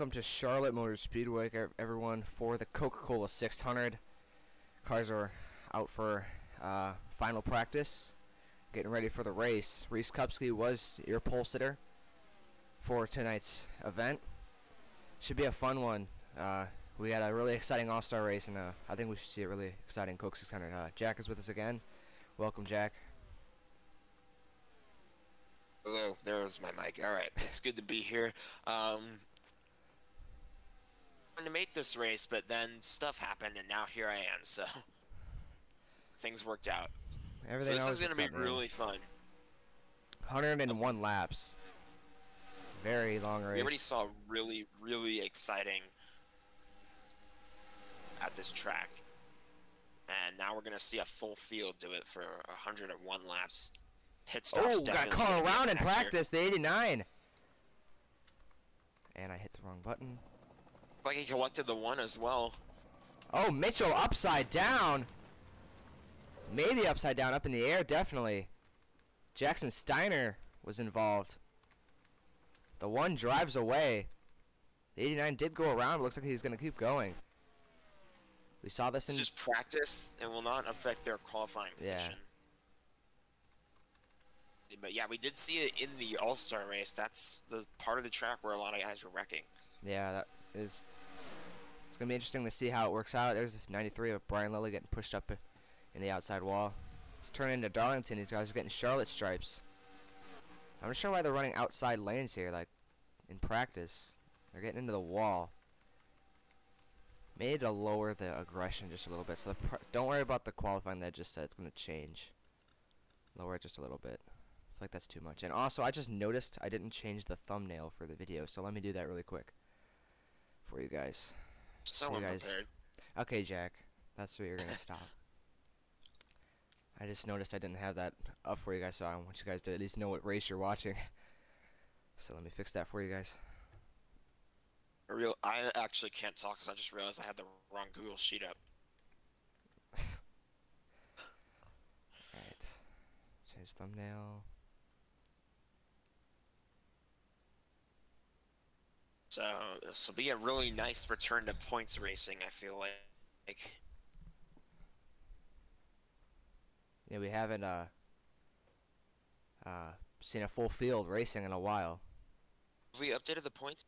welcome to Charlotte Motor Speedway, everyone, for the Coca Cola 600. Cars are out for final practice, getting ready for the race. Reese Kupski was your pole sitter for tonight's event. Should be a fun one. We had a really exciting all-star race, and I think we should see a really exciting Coke 600. Jack is with us again. Welcome, Jack. Hello, there's my mic. Alright, it's good to be here. To make this race, but then stuff happened, and now here I am, so things worked out. Everything so this is going to be really fun. 101 laps. Very long race. We already saw really exciting at this track. And now we're going to see a full field do it for 101 laps. Pit stops. Oh, got caught around in practice, the 89. And I hit the wrong button. Like he collected the one as well. Oh, Mitchell upside down. Maybe upside down, up in the air, definitely. Jackson Steiner was involved. The one drives away. The 89 did go around, but looks like he's going to keep going. We saw this in... It's just practice and will not affect their qualifying position. Yeah. But yeah, we did see it in the All-Star race. That's the part of the track where a lot of guys were wrecking. Yeah, that is... It's going to be interesting to see how it works out. There's 93 of Brian Lilly getting pushed up in the outside wall. It's turning into Darlington. These guys are getting Charlotte stripes. I'm not sure why they're running outside lanes here, like, in practice. They're getting into the wall. Maybe to lower the aggression just a little bit. So don't worry about the qualifying that I just said. It's going to change. Lower it just a little bit. I feel like that's too much. And also, I just noticed I didn't change the thumbnail for the video, so let me do that really quick for you guys. So unprepared. Okay, Jack. That's where you're going to stop. I just noticed I didn't have that up for you guys, so I want you guys to at least know what race you're watching. So let me fix that for you guys. I actually can't talk because I just realized I had the wrong Google Sheet up. Alright. Change thumbnail. So this will be a really nice return to points racing, I feel like. Yeah, we haven't seen a full field racing in a while. Have we updated the points?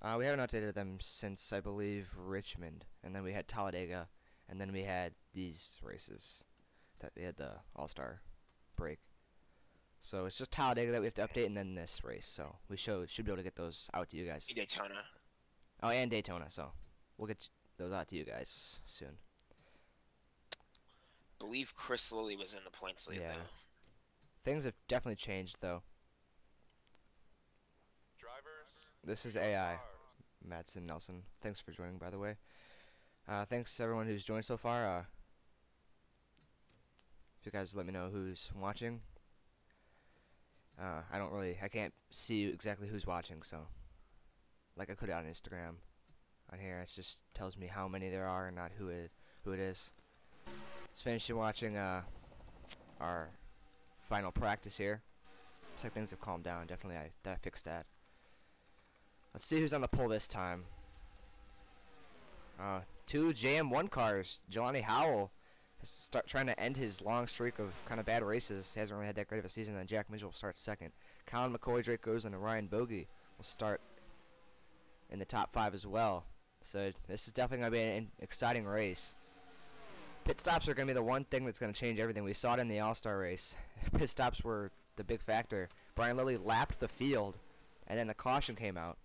We haven't updated them since, I believe, Richmond. And then we had Talladega. And then we had these races. That we had the All-Star break. So it's just Talladega that we have to update, and then this race. So we should be able to get those out to you guys. Daytona. Oh, and Daytona. So we'll get those out to you guys soon. I believe Chris Lilly was in the points lead, though. Things have definitely changed, though. This is AI. Madsen Nelson. Thanks for joining, by the way. Thanks to everyone who's joined so far. If you guys let me know who's watching. I can't see exactly who's watching, so like I could on Instagram. On here, it just tells me how many there are and not who it is. Let's finish watching our final practice here. Looks like things have calmed down. Definitely, I fixed that. Let's see who's on the pole this time. Two JM1 cars. Jelani Howell is trying to end his long streak of kind of bad races. He hasn't really had that great of a season. Then Jack Mitchell will start second. Colin McCoy, Drake goes, and Ryan Bogey will start in the top 5 as well. So this is definitely going to be an exciting race. Pit stops are going to be the one thing that's going to change everything. We saw it in the All-Star race. Pit stops were the big factor. Brian Lilly lapped the field, and then the caution came out.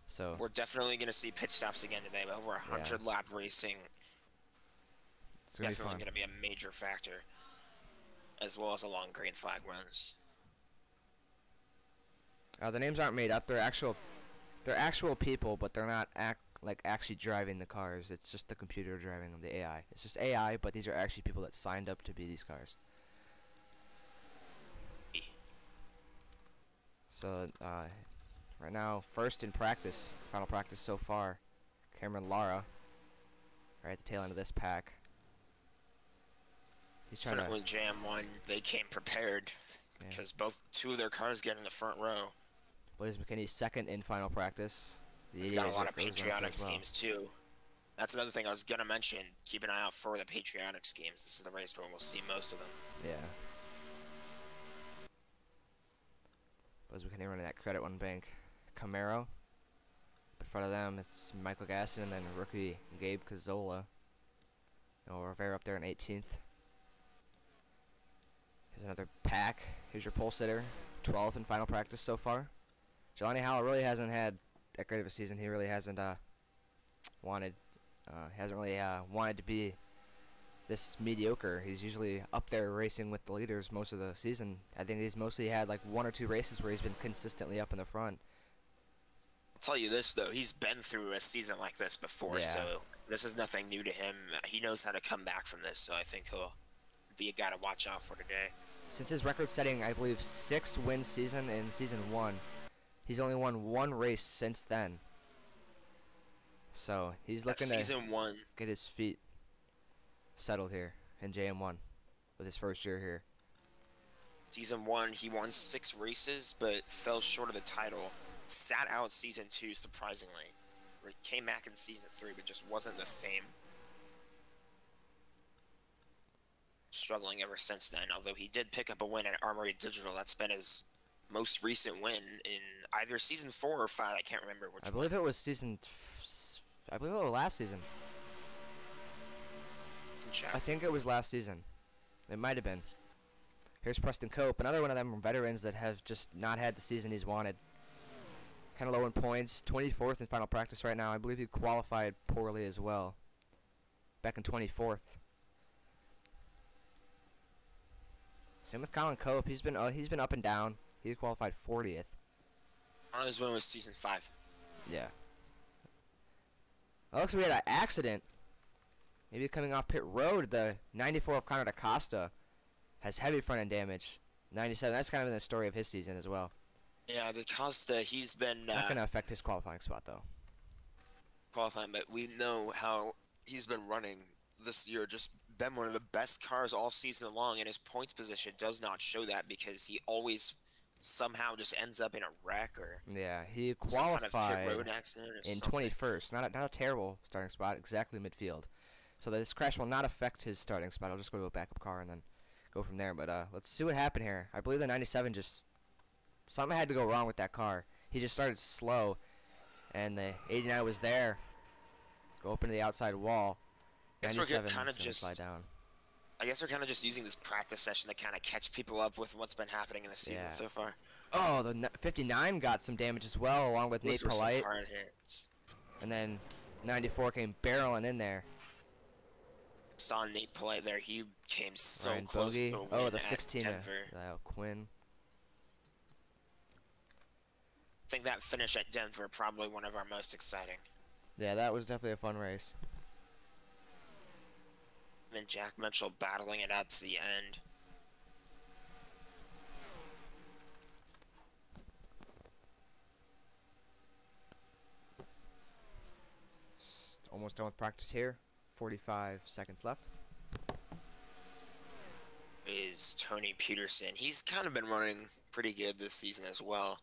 So we're definitely going to see pit stops again today. Over 100 lap racing. It's definitely going to be a major factor, as well as along green flag runs. The names aren't made up. They're actual people, but they're not actually driving the cars. It's just the computer driving them, the AI. It's just AI, but these are actually people that signed up to be these cars. So right now, first in practice, final practice so far, Cameron Lara, right at the tail end of this pack. He's trying to jam one. They came prepared because two of their cars get in the front row. Blaze McKinney's second in final practice. We've got a lot of patriotic schemes too. That's another thing I was gonna mention. Keep an eye out for the patriotic schemes. This is the race where we'll see most of them. Yeah. But we can run in that credit one bank. Camaro. In front of them, it's Michael Gasson and then rookie Gabe Cazzola. Rivera up there in 18th. Here's another pack. Here's your pole sitter. 12th in final practice so far. Jelani Howell really hasn't had that great of a season. He really hasn't wanted to be this mediocre. He's usually up there racing with the leaders most of the season. I think he's mostly had like 1 or 2 races where he's been consistently up in the front. I'll tell you this though, he's been through a season like this before, yeah. So this is nothing new to him. He knows how to come back from this, so I think he'll be a guy to watch out for today. Since his record-setting, I believe, 6-win season in Season 1, he's only won 1 race since then. So he's looking to get his feet settled here in JM1 with his first year here. Season 1, he won 6 races, but fell short of the title. Sat out Season 2, surprisingly. He came back in Season 3, but just wasn't the same. Struggling ever since then, although he did pick up a win at Armory Digital. That's been his most recent win in either Season 4 or 5. I can't remember which one. I believe it was last season. I think it was last season. It might have been. Here's Preston Cope, another one of them veterans that have just not had the season he's wanted. Kind of low in points, 24th in final practice right now. I believe he qualified poorly as well. Back in 24th. Same with Colin Cope. He's been up and down. He qualified 40th. One of his win was Season 5. Yeah. Oh, looks like we had an accident. Maybe coming off pit road. The 94 of Connor DaCosta has heavy front end damage. 97. That's kind of in the story of his season as well. Yeah, DaCosta, he's been not going to affect his qualifying spot though. Qualifying, but we know how he's been running this year. Just been one of the best cars all season long, and his points position does not show that because he always somehow just ends up in a wreck or he qualified kind of pit road accident or in something. 21st. Not a terrible starting spot, exactly midfield. So this crash will not affect his starting spot. I'll just go to a backup car and then go from there. But let's see what happened here. I believe the 97 just something had to go wrong with that car. He just started slow, and the 89 was there. Go up into the outside wall. 97 is going to slide down. I guess we're kind of just using this practice session to kind of catch people up with what's been happening in the season so far. Oh, the 59 got some damage as well, along with Nate Polite. Hard hits. And then 94 came barreling in there. Saw Nate Polite there. He came so Ryan close Bogey. to win Oh, the 16 Denver. Quinn. I think that finish at Denver probably one of our most exciting. Yeah, that was definitely a fun race. And then Jack Mitchell battling it out to the end. Almost done with practice here. 45 seconds left. Is Tony Peterson. He's kind of been running pretty good this season as well.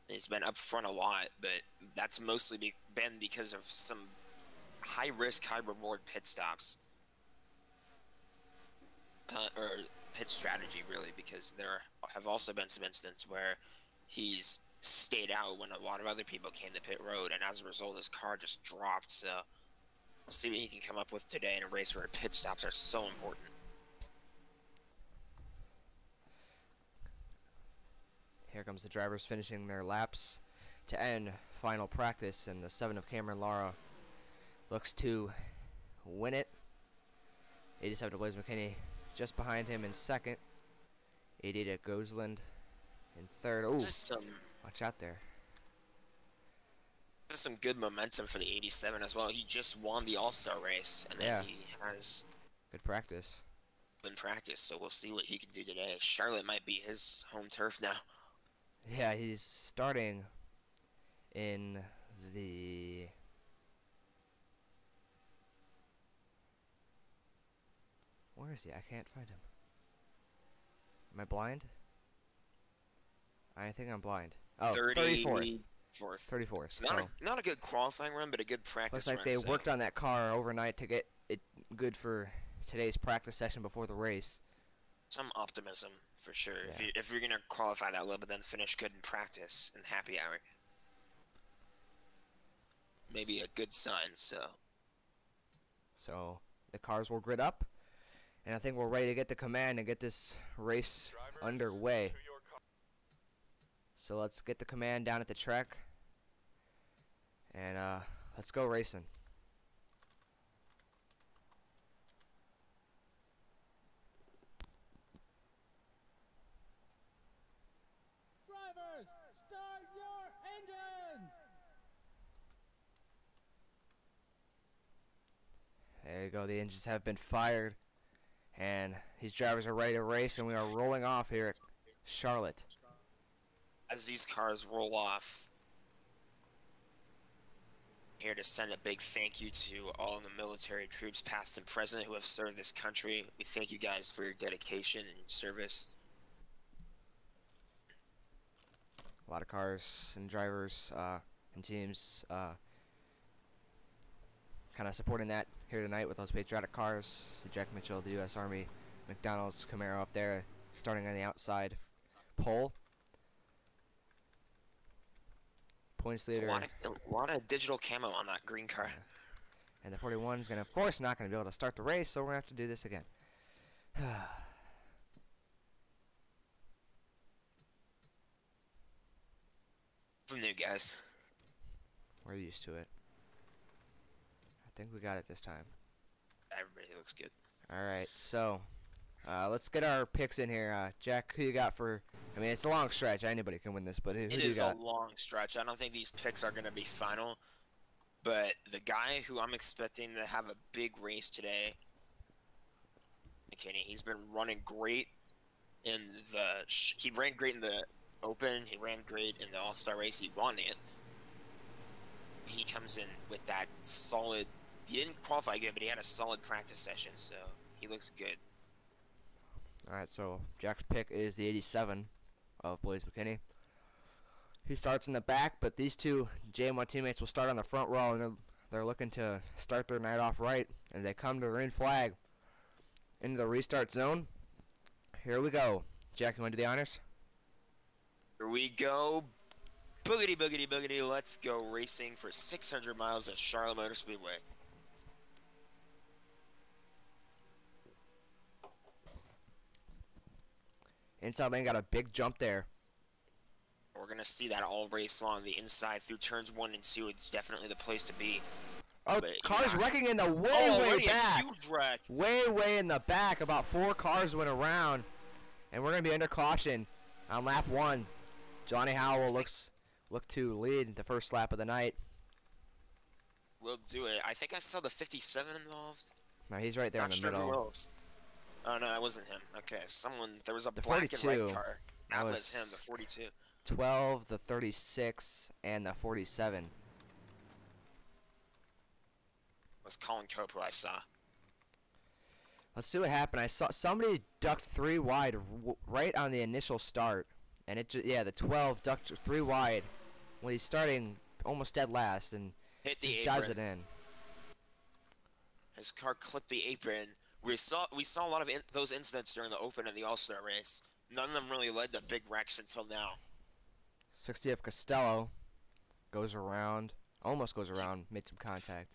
He's been up front a lot, but that's mostly been because of some high-risk, high-reward pit stops. Or pit strategy, really, because there have also been some instances where he's stayed out when a lot of other people came to pit road, and as a result, his car just dropped. So we'll see what he can come up with today in a race where pit stops are so important. Here comes the drivers finishing their laps to end final practice, and the 7 of Cameron Lara looks to win it. 87 to Blaze McKinney just behind him in second. 88 at Gosland in third. Oh, watch out there. This is some good momentum for the 87 as well. He just won the All-Star race, and then he has good practice. Good practice, so we'll see what he can do today. Charlotte might be his home turf now. Yeah, he's starting in the... Where is he? I can't find him. Am I blind? I think I'm blind. Oh, 34th. Fourth. 34th. So So not a good qualifying run, but a good practice looks like run. they So worked on that car overnight to get it good for today's practice session before the race. some optimism for sure. Yeah. If you're gonna qualify that low, but then finish good in practice and happy hour, maybe a good sign. So the cars will grid up, and I think we're ready to get the command and get this race underway. So let's get the command down at the track, and let's go racing. Drivers, start your engines! There you go, the engines have been fired, and these drivers are ready to race, and we are rolling off here at Charlotte. as these cars roll off, here to send a big thank you to all the military troops, past and present, who have served this country. We thank you guys for your dedication and service. A lot of cars and drivers and teams kind of supporting that here tonight with those patriotic cars. So Jack Mitchell, the U.S. Army, McDonald's Camaro up there, starting on the outside pole. Points leader. A lot of digital camo on that green car. Yeah. And the 41 is going to, of course, not going to be able to start the race, so we're going to have to do this again. From new guys. We're used to it. I think we got it this time. Everybody looks good. All right, so let's get our picks in here. Jack, who you got for? I mean, it's a long stretch. Anybody can win this, but who do It you is got? a long stretch. I don't think these picks are going to be final. But the guy who I'm expecting to have a big race today, McKinney, he's been running great in the. He ran great in the Open. He ran great in the All-Star race. He won it. He comes in with that solid. He didn't qualify good, but he had a solid practice session, so he looks good. All right, so Jack's pick is the 87 of Blaze McKinney. He starts in the back, but these two JM1 teammates will start on the front row, and they're looking to start their night off right, and they come to the green flag into the restart zone. Here we go. Jack, you want to do the honors? Here we go. Boogity, boogity, boogity. Let's go racing for 600 miles at Charlotte Motor Speedway. Inside lane got a big jump there. We're going to see that all race long. The inside through turns 1 and 2, it's definitely the place to be. Oh, But cars yeah. wrecking in the way Already back. a huge wreck. Way in the back. About 4 cars went around, and we're going to be under caution on lap 1. Johnny Howell look to lead the first lap of the night. We'll do it. I think I saw the 57 involved. No, he's right there Not in the sure who middle. else. Oh, no, it wasn't him. Okay, there was a The black and 42, red car. that That was was him, the 42. 12, the 36, and the 47. Was Colin Cope who I saw. Let's see what happened. I saw somebody ducked 3 wide right on the initial start, and the 12 ducked 3 wide when he's starting almost dead last and Hit the just apron. dives it in. His car clipped the apron. We saw a lot of those incidents during the Open and the All-Star race. None of them really led to big wrecks until now. 60 of Costello goes around, almost goes around, made some contact.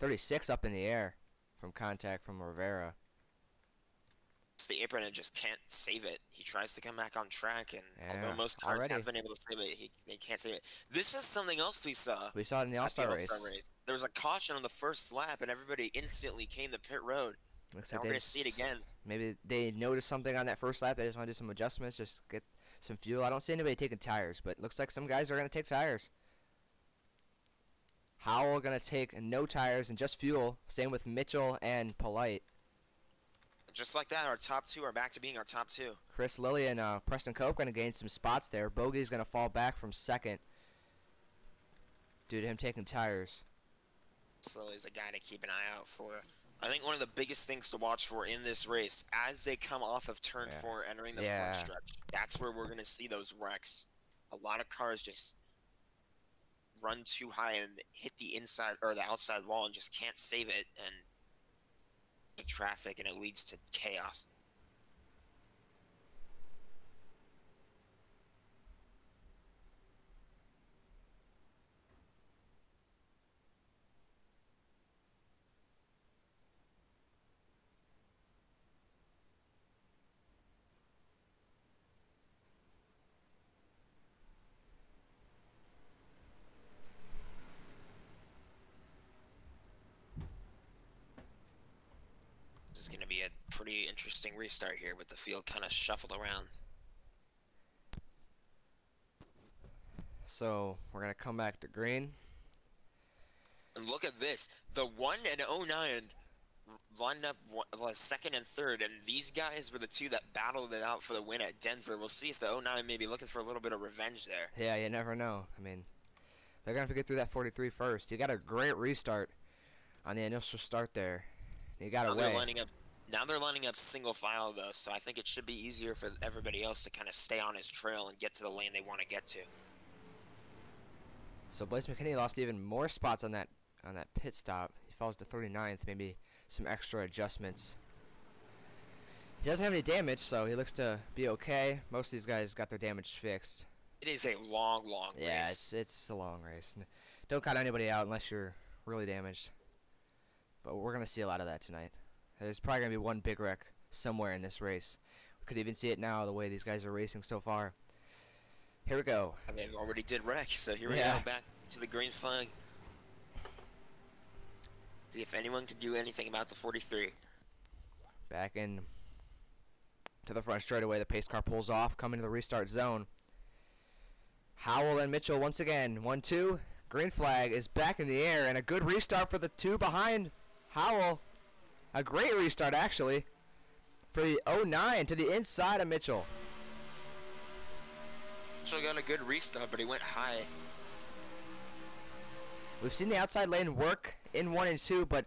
36 up in the air from contact from Rivera. It's the apron and just can't save it. He tries to come back on track, and Yeah, although most cars already. have been able to save it, they can't save it. This is something else we saw. We saw it in the at All-Star race. There was a caution on the first lap, and everybody instantly came to pit road. Looks Now like we're they going to see it again. maybe they noticed something on that first lap. They just want to do some adjustments, just get some fuel. I don't see anybody taking tires, but it looks like some guys are going to take tires. Howell going to take no tires and just fuel. Same with Mitchell and Polite. Just like that, our top 2 are back to being our top 2. Chris Lilly and Preston Cope going to gain some spots there. Bogey's going to fall back from second due to him taking tires. Slowly is a guy to keep an eye out for. I think one of the biggest things to watch for in this race, as they come off of turn 4 entering the front stretch, that's where we're going to see those wrecks. A lot of cars just run too high and hit the inside or the outside wall and just can't save it, and the traffic, and it leads to chaos. This is going to be a pretty interesting restart here with the field kind of shuffled around. So we're gonna come back to green. And look at this. The 1 and 09 lined up was second and third, and these guys were the two that battled it out for the win at Denver. We'll see if the 09 may be looking for a little bit of revenge there. Yeah, you never know. I mean, they're gonna have to get through that 43 first. You got a great restart on the initial start there. You got away. Now they're lining up single file though, so I think it should be easier for everybody else to kind of stay on his trail and get to the lane they want to get to. So Blaze McKinney lost even more spots on that pit stop. He falls to 39th, maybe some extra adjustments. He doesn't have any damage, so he looks to be okay. Most of these guys got their damage fixed. It is a long race. Yeah, it's a long race. Don't count anybody out unless you're really damaged. But we're going to see a lot of that tonight. There's probably going to be one big wreck somewhere in this race. We could even see it now, the way these guys are racing so far. Here we go. I mean, they already did wreck, so here we go, back to the green flag. See if anyone can do anything about the 43. Back in to the front straightaway. The pace car pulls off, coming to the restart zone. Howell and Mitchell once again. 1-2. Green flag is back in the air, and a good restart for the two behind Howell. A great restart, actually, for the 09 to the inside of Mitchell. Mitchell got a good restart, but he went high. We've seen the outside lane work in 1 and 2, but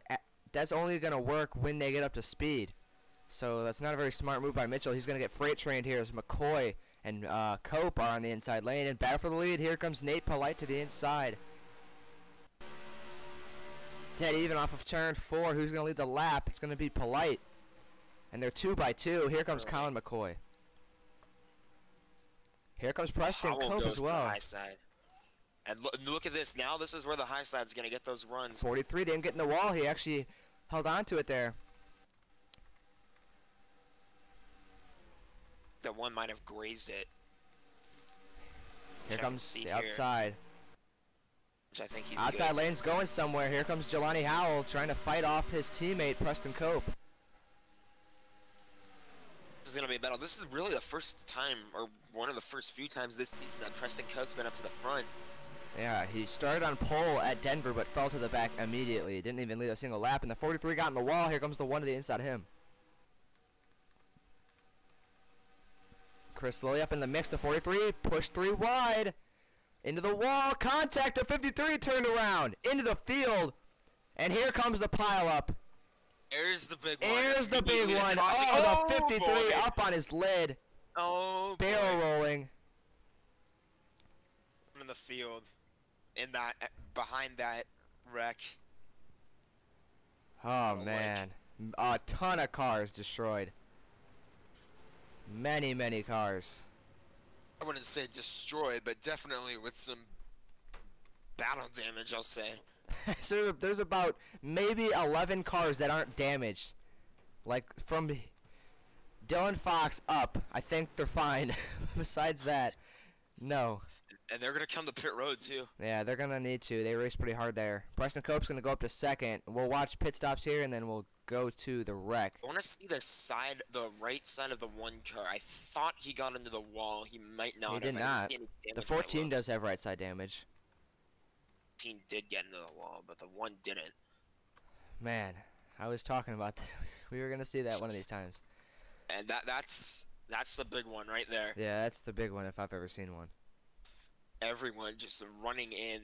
that's only going to work when they get up to speed. So that's not a very smart move by Mitchell. He's going to get freight trained here as McCoy and Cope are on the inside lane. And battle for the lead. Here comes Nate Polite to the inside. Dead even off of turn 4. Who's going to lead the lap? It's going to be Polite. And they're 2 by 2. Here comes Colin McCoy. Here comes Preston Cope as well. To the high side. And look at this. Now this is where the high side's going to get those runs. 43 didn't get in the wall. He actually held on to it there. That one might have grazed it. Here comes the outside. Which I think he's outside lane's going somewhere. Here comes Jelani Howell trying to fight off his teammate Preston Cope. This is going to be a battle. This is really the first time, or one of the first few times this season that Preston Cope's been up to the front. Yeah, he started on pole at Denver but fell to the back immediately. Didn't even lead a single lap, and the 43 got in the wall. Here comes the one to the inside of him. Chris Lilly up in the mix. The 43 pushed 3 wide. Into the wall. Contact. The 53 turned around. Into the field. And here comes the pileup. There's the big one. There's the big one. Oh, the 53 boy. Up on his lid. Oh, barrel rolling. In the field. In that, behind that wreck. Oh, man. A ton of cars destroyed. Many cars. I wouldn't say destroyed, but definitely with some battle damage, I'll say. So there's about maybe 11 cars that aren't damaged. Like from Dylan Fox up, I think they're fine. Besides that, no. And they're going to come to pit road, too. Yeah, they're going to need to. They raced pretty hard there. Preston Cope's going to go up to second. We'll watch pit stops here, and then we'll go to the wreck. I want to see the right side of the one car. I thought he got into the wall. He might not have. He did not. The 14 does have right side damage. 14 did get into the wall, but the one didn't. Man, I was talking about that. We were going to see that one of these times. And that's the big one right there. Yeah, that's the big one if I've ever seen one. Everyone just running in.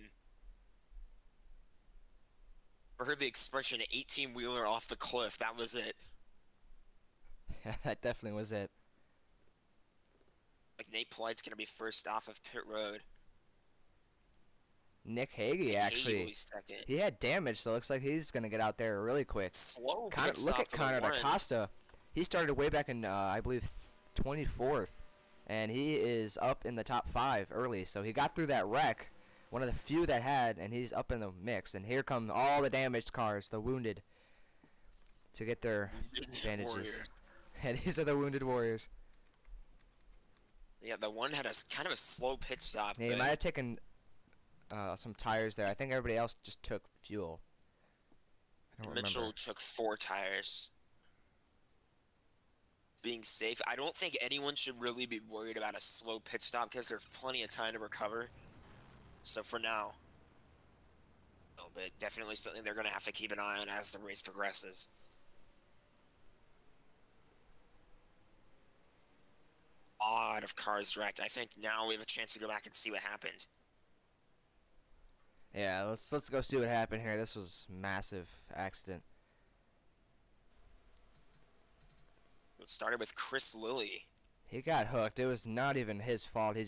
I heard the expression 18-wheeler off the cliff. That was it. Yeah, that definitely was it. Like Nate Polite's going to be first off of pit road. Nick Hagee, actually. was second. He had damage, so it looks like he's going to get out there really quick. Slow Look at Connor DaCosta. He started way back in, I believe, 24th. And he is up in the top 5 early. So he got through that wreck, one of the few that had, and he's up in the mix. And here come all the damaged cars, the wounded, to get their bandages. And these are the wounded warriors. Yeah, the one had a kind of a slow pit stop. Yeah, he might have taken some tires there. I think everybody else just took fuel. I don't Mitchell remember. took 4 tires. Being safe. I don't think anyone should really be worried about a slow pit stop because there's plenty of time to recover. So for now, but definitely something they're going to have to keep an eye on as the race progresses. Lot of cars wrecked. I think now we have a chance to go back and see what happened. Yeah, let's go see what happened here. This was massive accident. It started with Chris Lilly. He got hooked. It was not even his fault. He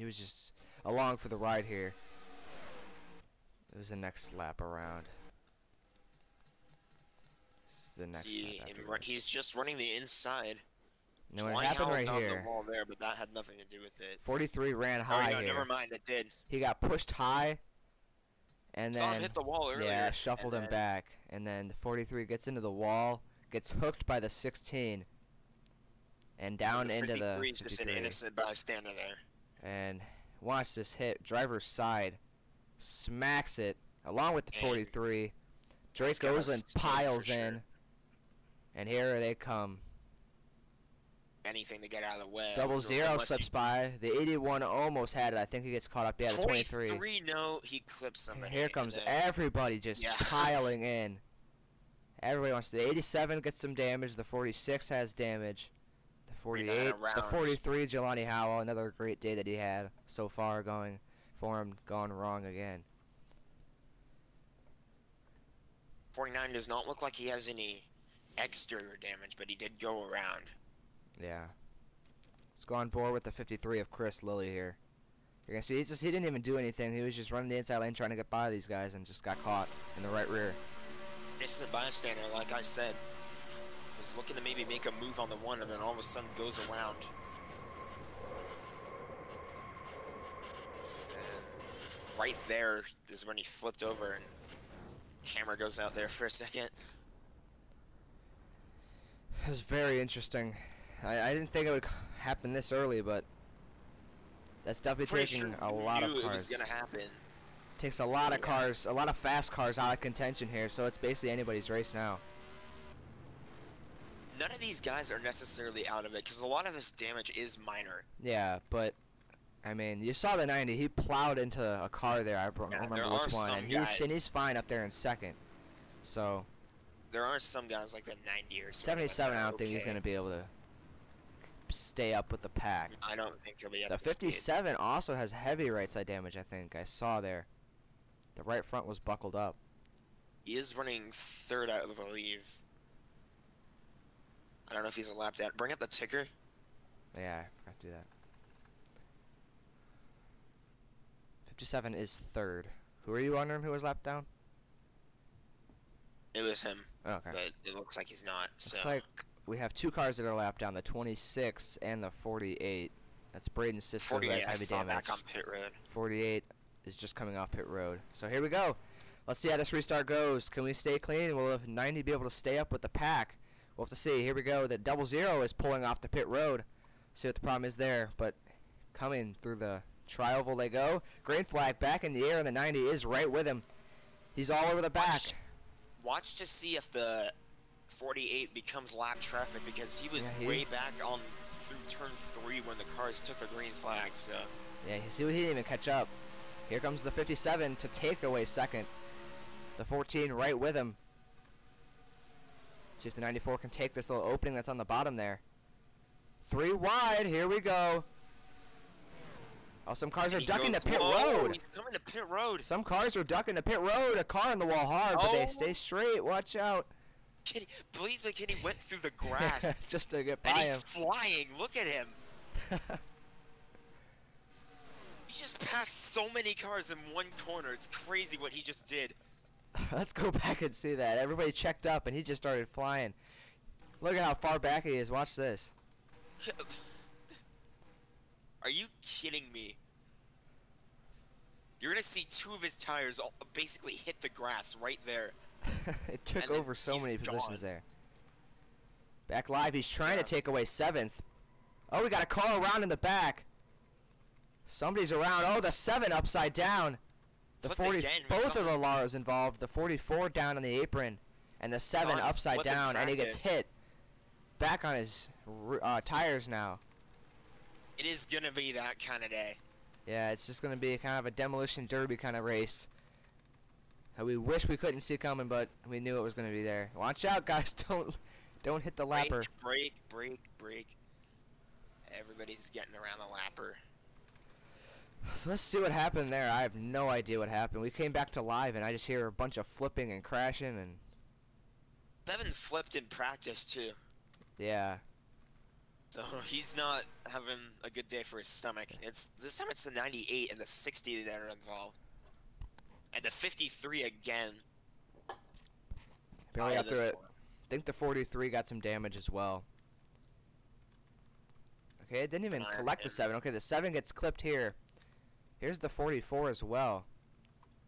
was just along for the ride here. It was the next lap around. The next lap He's just running the inside. No, what happened right here? The wall there, but that had nothing to do with it. 43 ran high no, here. Never mind, it did. He got pushed high, and Saw then him hit the wall earlier. Yeah, shuffled him back, and then the 43 gets into the wall, gets hooked by the 16, and down into the 53. Just an innocent bystander there. And watch this hit. Driver's side smacks it along with the 43. Drake Gosling piles in, and here they come. Anything to get out of the way. 00 slips by. The 81 almost had it. I think he gets caught up. Yeah, the 23. 23, no, he clips somebody. Here comes everybody just piling in. Everybody wants to. The 87 gets some damage. The 46 has damage. The 48, the 43, Jelani Howell, another great day that he had so far going for him, gone wrong again. 49 does not look like he has any exterior damage, but he did go around. Yeah. Let's go on board with the 53 of Chris Lilly here. You're gonna see he didn't even do anything. He was just running the inside lane trying to get by these guys and just got caught in the right rear. Innocent bystander, like I said, was looking to maybe make a move on the one, and then all of a sudden goes around. And right there is when he flipped over, and camera goes out there for a second. It was very interesting. I didn't think it would happen this early, but that's definitely taking a lot of cars. It was gonna happen. Takes a lot of cars, a lot of fast cars out of contention here, so it's basically anybody's race now. None of these guys are necessarily out of it, because a lot of this damage is minor. Yeah, but I mean, you saw the 90. He plowed into a car there. I don't remember which one, and he's fine up there in second. So there are some guys like the 90 or 77. I don't think he's gonna be able to stay up with the pack. I don't think he'll be able to. The 57 also has heavy right side damage. I think I saw there. The right front was buckled up. He is running third, I believe. I don't know if he's a lap down. Bring up the ticker. Yeah, I forgot to do that. 57 is third. Who are you wondering who was lapped down? It was him. Oh, okay. But it looks like he's not. So. Looks like we have two cars that are lapped down, the 26 and the 48. That's Braden's sister who has heavy damage. Back on pit road. 48 is just coming off pit road. So here we go. Let's see how this restart goes. Can we stay clean? Will the 90 be able to stay up with the pack? We'll have to see. Here we go. The 00 is pulling off the pit road. See what the problem is there. But coming through the tri-oval they go. Green flag back in the air, and the 90 is right with him. He's all over the back. Watch to see if the 48 becomes lap traffic, because he was way back on through turn 3 when the cars took the green flag. So yeah, he didn't even catch up. Here comes the 57 to take away second. The 14 right with him. See if the 94 can take this little opening that's on the bottom there. 3 wide. Here we go. Oh, some cars are ducking to pit road. He's coming to pit road. Some cars are ducking to pit road. A car in the wall hard, but they stay straight. Watch out. Blaze McKinney went through the grass just to get by and him. He's flying. Look at him. He just passed so many cars in one corner. It's crazy what he just did. Let's go back and see that. Everybody checked up, and he just started flying. Look at how far back he is. Watch this. Are you kidding me? You're gonna see two of his tires basically hit the grass right there. It took And then over so he's many positions gone. there. Back live, he's trying to Yeah. take away 7th. Oh, we got a car around in the back. Somebody's around. Oh, the 7 upside down. The Flipped 40, again. both of the Laras involved. The 44 down on the apron, and the 7 on upside flipping down, and he gets practice. hit. Back on his tires now. It is gonna be that kind of day. Yeah, it's just going to be kind of a demolition derby kind of race. We wish we couldn't see coming, but we knew it was going to be there. Watch out, guys. Don't hit the lapper. Brake. Everybody's getting around the lapper. So let's see what happened there. I have no idea what happened. We came back to live, and I just hear a bunch of flipping and crashing, and 7 flipped in practice too. yeah. So he's not having a good day for his stomach. This time it's the 98 and the 60 that are involved. And the 53 again. Barely Oh, got through this it. one. I think the 43 got some damage as well. Okay, it didn't even Iron collect the him. 7. Okay, the 7 gets clipped here. Here's the 44 as well.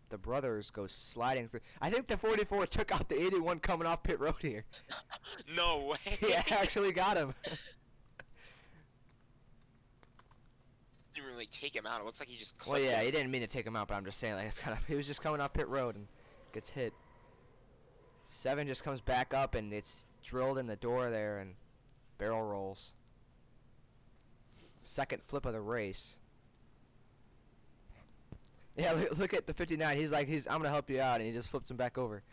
The brothers go sliding through. I think the 44 took out the 81 coming off pit road here. No way. Yeah, actually got him. Didn't really take him out. It looks like he just Well, clipped yeah, him. he didn't mean to take him out, but I'm just saying, like, it's kind of, he was just coming off pit road and gets hit. 7 just comes back up and it's drilled in the door there and barrel rolls. Second flip of the race. Yeah, look at the 59. He's like, I'm gonna help you out, and he just flips him back over.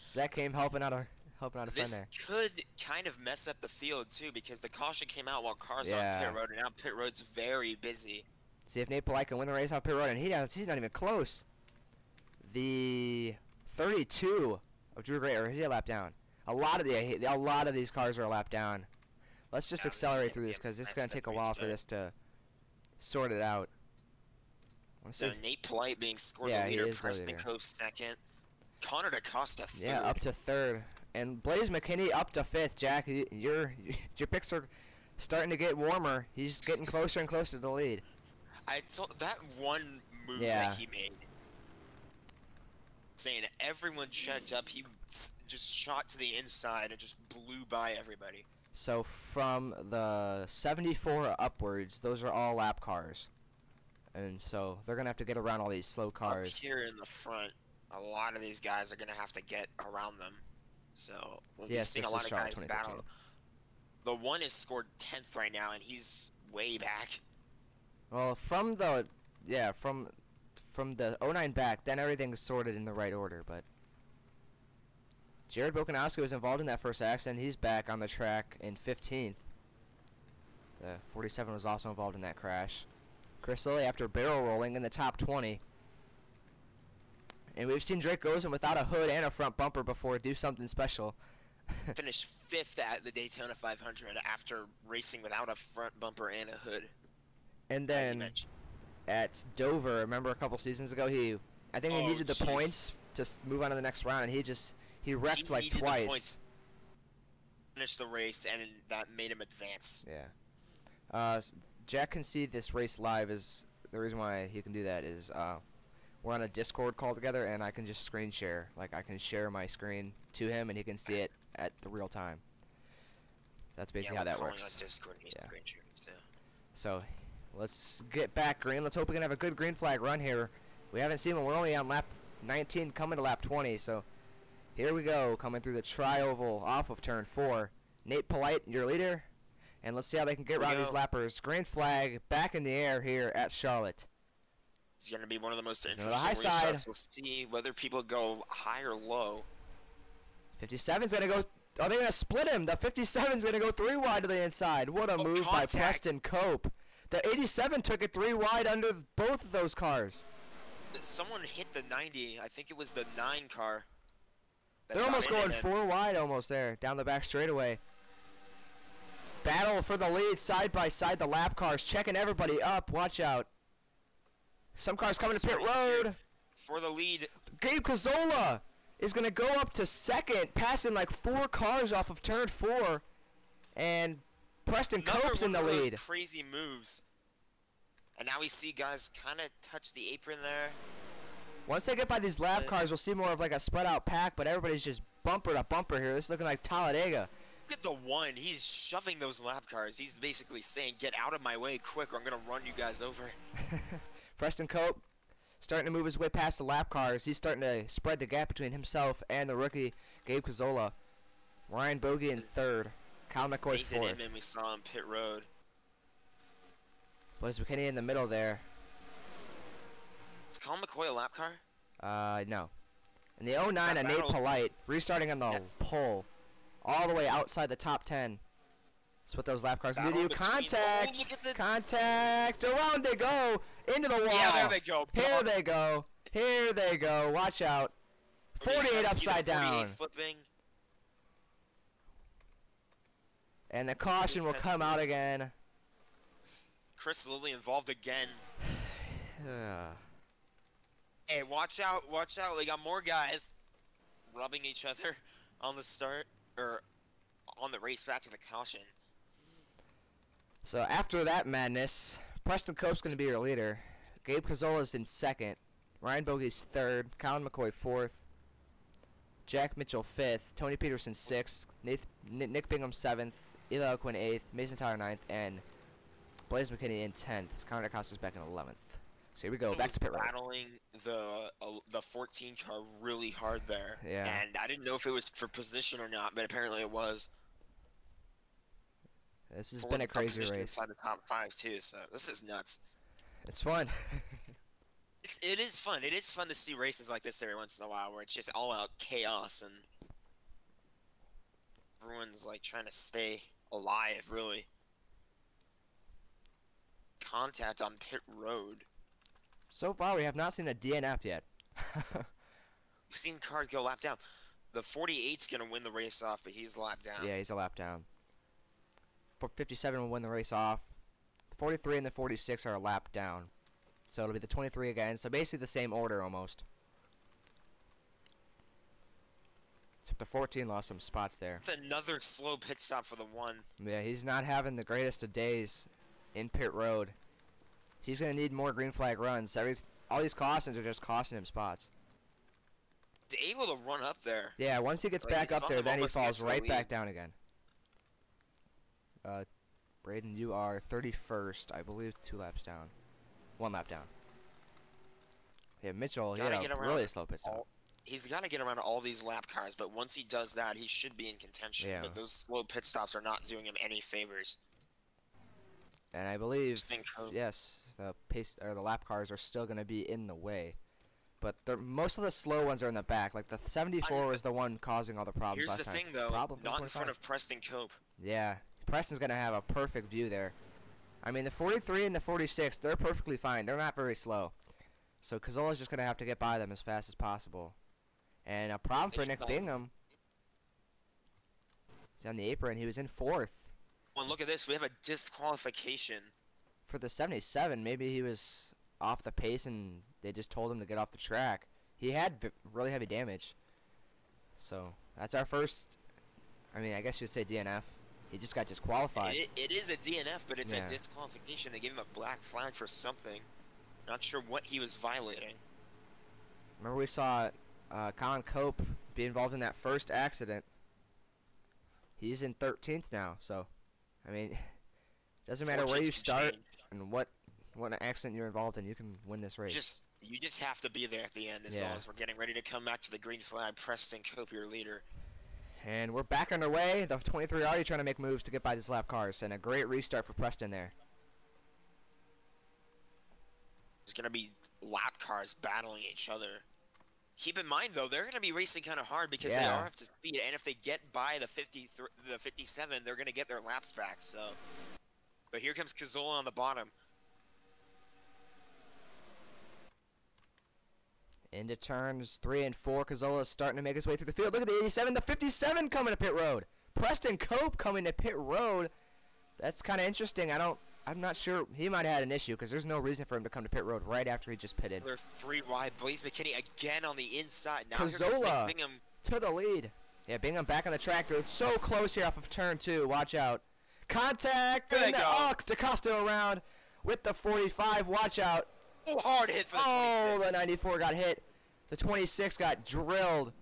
Zach came helping out a friend This there. could kind of mess up the field too, because the caution came out while cars are on Yeah. pit road, and now pit road's very busy. See if Nate Polite can win the race off pit road, and he's not even close. The 32 of Drew Gray, or is he a lap down? A lot of these cars are a lap down. Let's just Yeah, this is accelerate gonna through be this a because this is nice gonna take a race while for start. this to sort it out. Let's So see. Nate Polite being scored Yeah, the he leader, is the Preston leader. Cope second, Connor DaCosta third. Yeah, up to 3rd, and Blaze McKinney up to 5th. Jack, your picks are starting to get warmer. He's getting closer and closer to the lead. I saw that one move Yeah. that he made. Saying everyone checked up, he just shot to the inside and just blew by everybody. So from the 74 upwards, those are all lap cars. And so they're going to have to get around all these slow Up cars. here in the front, a lot of these guys are going to have to get around them. So we'll be Yes, seeing this a lot is of Charlotte guys 2015. battle. The one is scored 10th right now, and he's way back. Well, from the 09 back, then everything's sorted in the right order, but Jared Bokanowski was involved in that first accident. He's back on the track in 15th. The 47 was also involved in that crash. Chris Lilly after barrel rolling in the top 20. And we've seen Drake Rosen without a hood and a front bumper before do something special. Finished 5th at the Daytona 500 after racing without a front bumper and a hood. And as you then mentioned. at Dover, remember a couple seasons ago, I think he Oh, needed the jeez. points to move on to the next round, and he wrecked He like needed the twice. points. Finished the race, and that made him advance. Yeah. Jack can see this race live. Is the reason why he can do that is we're on a Discord call together, and I can just screen share. Like, I can share my screen to him, and he can see it at the real time. That's basically how that On works. Discord, he's Yeah. screen sharing, so. So let's get back green. Let's hope we can have a good green flag run here. We haven't seen one. We're only on lap 19 coming to lap 20. So here we go, coming through the tri-oval off of turn 4. Nate Polite, your leader. And let's see how they can get Here we around these go. lappers. Green flag back in the air here at Charlotte. It's going to be one of the most on interesting the high side. restarts. We'll see whether people go high or low. 57's going to go. Are they going to split him? The 57's going to go 3 wide to the inside. What a Oh, move by contact. Preston Cope. The 87 took it 3 wide under both of those cars. Someone hit the 90. I think it was the 9 car. that They're got almost in going and 4 wide almost there, down the back straightaway. Battle for the lead side by side. The lap cars checking everybody up. Watch out. Some cars coming to pit road. For the lead. Gabe Cazzola is going to go up to second, passing like 4 cars off of turn 4. And Preston Cope's in the lead. Crazy moves. And now we see guys kind of touch the apron there. Once they get by these lap cars, we'll see more of like a spread out pack, but everybody's just bumper to bumper here. This is looking like Talladega. Look at the one. He's shoving those lap cars. He's basically saying, get out of my way quick or I'm going to run you guys over. Preston Cope starting to move his way past the lap cars. He's starting to spread the gap between himself and the rookie, Gabe Cazzola. Ryan Bogey in 3rd. Kyle McCoy Nathan 4th. Inman we saw on pit road. Blaze McKinney in the middle there. Is Colin McCoy a lap car? No. In the 09, a Nate Polite, restarting on the pole, all the way outside the top 10. That's what those lap cars need to do. Contact! Contact! Around they go! Into the wall! Yeah, there they go. Here they go! Here they go! Watch out! 48 upside down. Flipping. And the caution will come out again. Chris Lilly involved again. Hey, watch out, watch out. We got more guys rubbing each other on the start, or on the race back to the caution. So after that madness, Preston Cope's going to be your leader. Gabe Cazzola's in 2nd. Ryan Bogey's 3rd. Colin McCoy 4th. Jack Mitchell 5th. Tony Peterson 6th. Nick Bingham 7th. Eli O'Quinn 8th. Mason Tyler 9th. And Blaze McKinney in 10th. Connor Acosta's back in 11th. So here we go, back to pit road. Battling the 14 car really hard there. Yeah. And I didn't know if it was for position or not, but apparently it was. This has been a crazy race. Inside the top 5 too, so this is nuts. It's fun. It is fun. It is fun to see races like this every once in a while, where it's just all out chaos and everyone's like trying to stay alive, really. Contact on pit road. So far, we have not seen a DNF yet. We've seen cars go lap down. The 48's going to win the race off, but he's lap down. Yeah, he's a lap down. 57 will win the race off. The 43 and the 46 are a lap down. So it'll be the 23 again. So basically the same order almost. Except the 14 lost some spots there. It's another slow pit stop for the 1. Yeah, he's not having the greatest of days in pit road. He's going to need more green flag runs. All these cautions are just costing him spots. He's able to run up there. Yeah, once he gets back up there, then he falls right back down again. Braden, you are 31st, I believe, 2 laps down. 1 lap down. Yeah, Mitchell, he had a really slow pit stop. He's got to get around all these lap cars, but once he does that, he should be in contention. Yeah. But those slow pit stops are not doing him any favors. And I believe, yes, the lap cars are still going to be in the way. But most of the slow ones are in the back. Like the 74 is the one causing all the problems last time. Here's the thing, though, not in front of Preston Cope. Yeah, Preston's going to have a perfect view there. I mean, the 43 and the 46, they're perfectly fine. They're not very slow. So Cazzola's just going to have to get by them as fast as possible. And a problem for Nick Bingham. He's on the apron. He was in 4th. Well, look at this. We have a disqualification. For the 77, maybe he was off the pace and they just told him to get off the track. He had really heavy damage. So, that's our first, I mean, I guess you'd say DNF. He just got disqualified. It is a DNF, but it's a disqualification. They gave him a black flag for something. Not sure what he was violating. Remember we saw Colin Cope be involved in that first accident. He's in 13th now, so, I mean, doesn't matter where you start and what accident you're involved in, you can win this race. You just have to be there at the end as we're getting ready to come back to the green flag. Preston Cope, your leader. And we're back underway. The 23 already trying to make moves to get by these lap cars, and a great restart for Preston there. There's going to be lap cars battling each other. Keep in mind, though, they're going to be racing kind of hard because they are up to speed, and if they get by the 57, they're going to get their laps back. So, but here comes Cazzola on the bottom. Into turns 3 and 4, Cazzola's starting to make his way through the field. Look at the 87, the 57 coming to pit road. Preston Cope coming to pit road. That's kind of interesting. I don't I'm not sure. He might have had an issue because there's no reason for him to come to pit road right after he just pitted. They're 3 wide. Blaze McKinney again on the inside. Now Cazzola Bingham. to the lead. Yeah, Bingham back on the track. They're so close here off of turn 2. Watch out. Contact. There And they go. oh, DeCosto around with the 45. Watch out. Oh, hard hit for the 26. Oh, the 94 got hit. The 26 got drilled.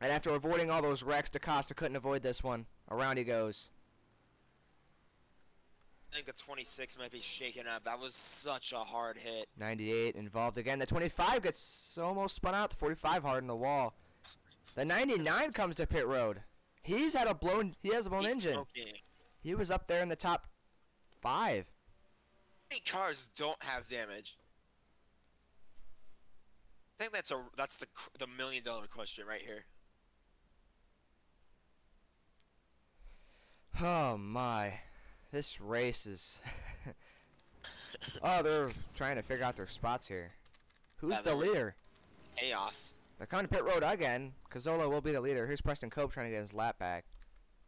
And after avoiding all those wrecks, DeCosta couldn't avoid this one. Around he goes. I think the 26 might be shaken up. That was such a hard hit. 98 involved again. The 25 gets almost spun out. The 45 hard in the wall. The 99 comes to pit road. He has a blown engine. Smoking. He was up there in the top 5. Many cars don't have damage? I think that's the $1 million question right here. Oh my. This race is oh, they're trying to figure out their spots here. Who's the leader? Chaos. They're coming to pit road again. Cazzola will be the leader. Here's Preston Cope trying to get his lap back.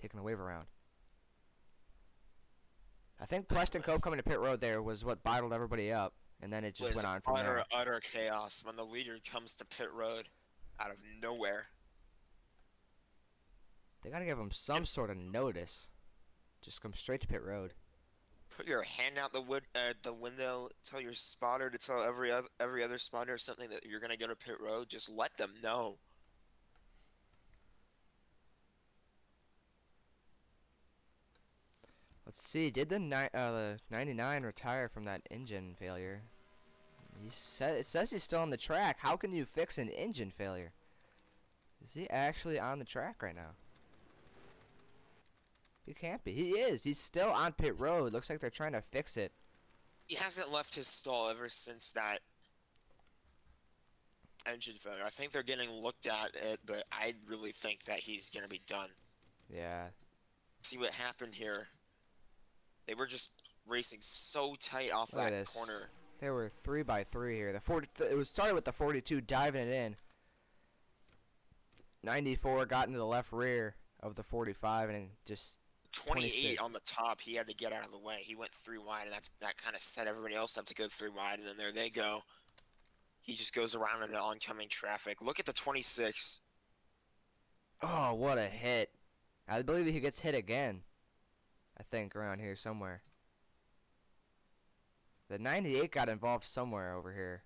Taking the wave around. I think Preston Cope coming to pit road there was what bottled everybody up. And then it just went on from there. Utter chaos when the leader comes to pit road out of nowhere. They gotta give him some sort of notice. Just come straight to pit road. Put your hand out the window. Tell your spotter to tell every other spotter something that you're gonna go to pit road. Just let them know. Let's see. Did the 99 retire from that engine failure? It says he's still on the track. How can you fix an engine failure? Is he actually on the track right now? He can't be. He is. He's still on pit road. Looks like they're trying to fix it. He hasn't left his stall ever since that engine failure. I think they're getting looked at it, but I really think that he's gonna be done. Yeah. See what happened here. They were just racing so tight off Look at that this. corner. They were 3x3 here. It was started with the 42 diving it in. 94 got into the left rear of the 45 and just 28 26. on the top, he had to get out of the way. He went 3 wide, and that kind of set everybody else up to go 3 wide, and then there they go. He just goes around into oncoming traffic. Look at the 26. Oh, what a hit. I believe he gets hit again. I think around here somewhere. The 98 got involved somewhere over here.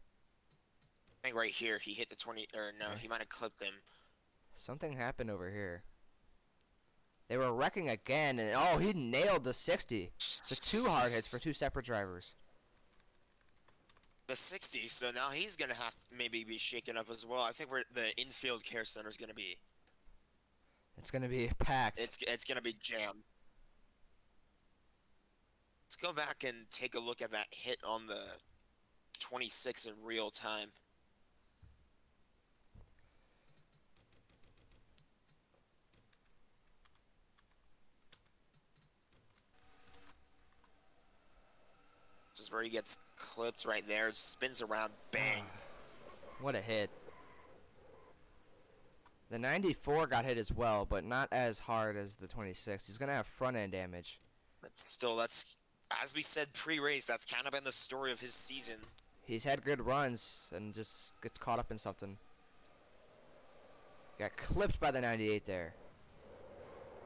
I think right here, he hit the 20, or no, he might have clipped him. Something happened over here. They were wrecking again, and oh, he nailed the 60. The 2 hard hits for 2 separate drivers. The 60, so now he's going to have to maybe be shaken up as well. I think the infield care center is going to be... It's going to be packed. It's going to be jammed. Let's go back and take a look at that hit on the 26 in real time. This is where he gets clipped right there. Spins around, bang. What a hit. The 94 got hit as well, but not as hard as the 26. He's going to have front end damage. But still, that's, as we said pre-race, that's kind of been the story of his season. He's had good runs and just gets caught up in something. Got clipped by the 98 there.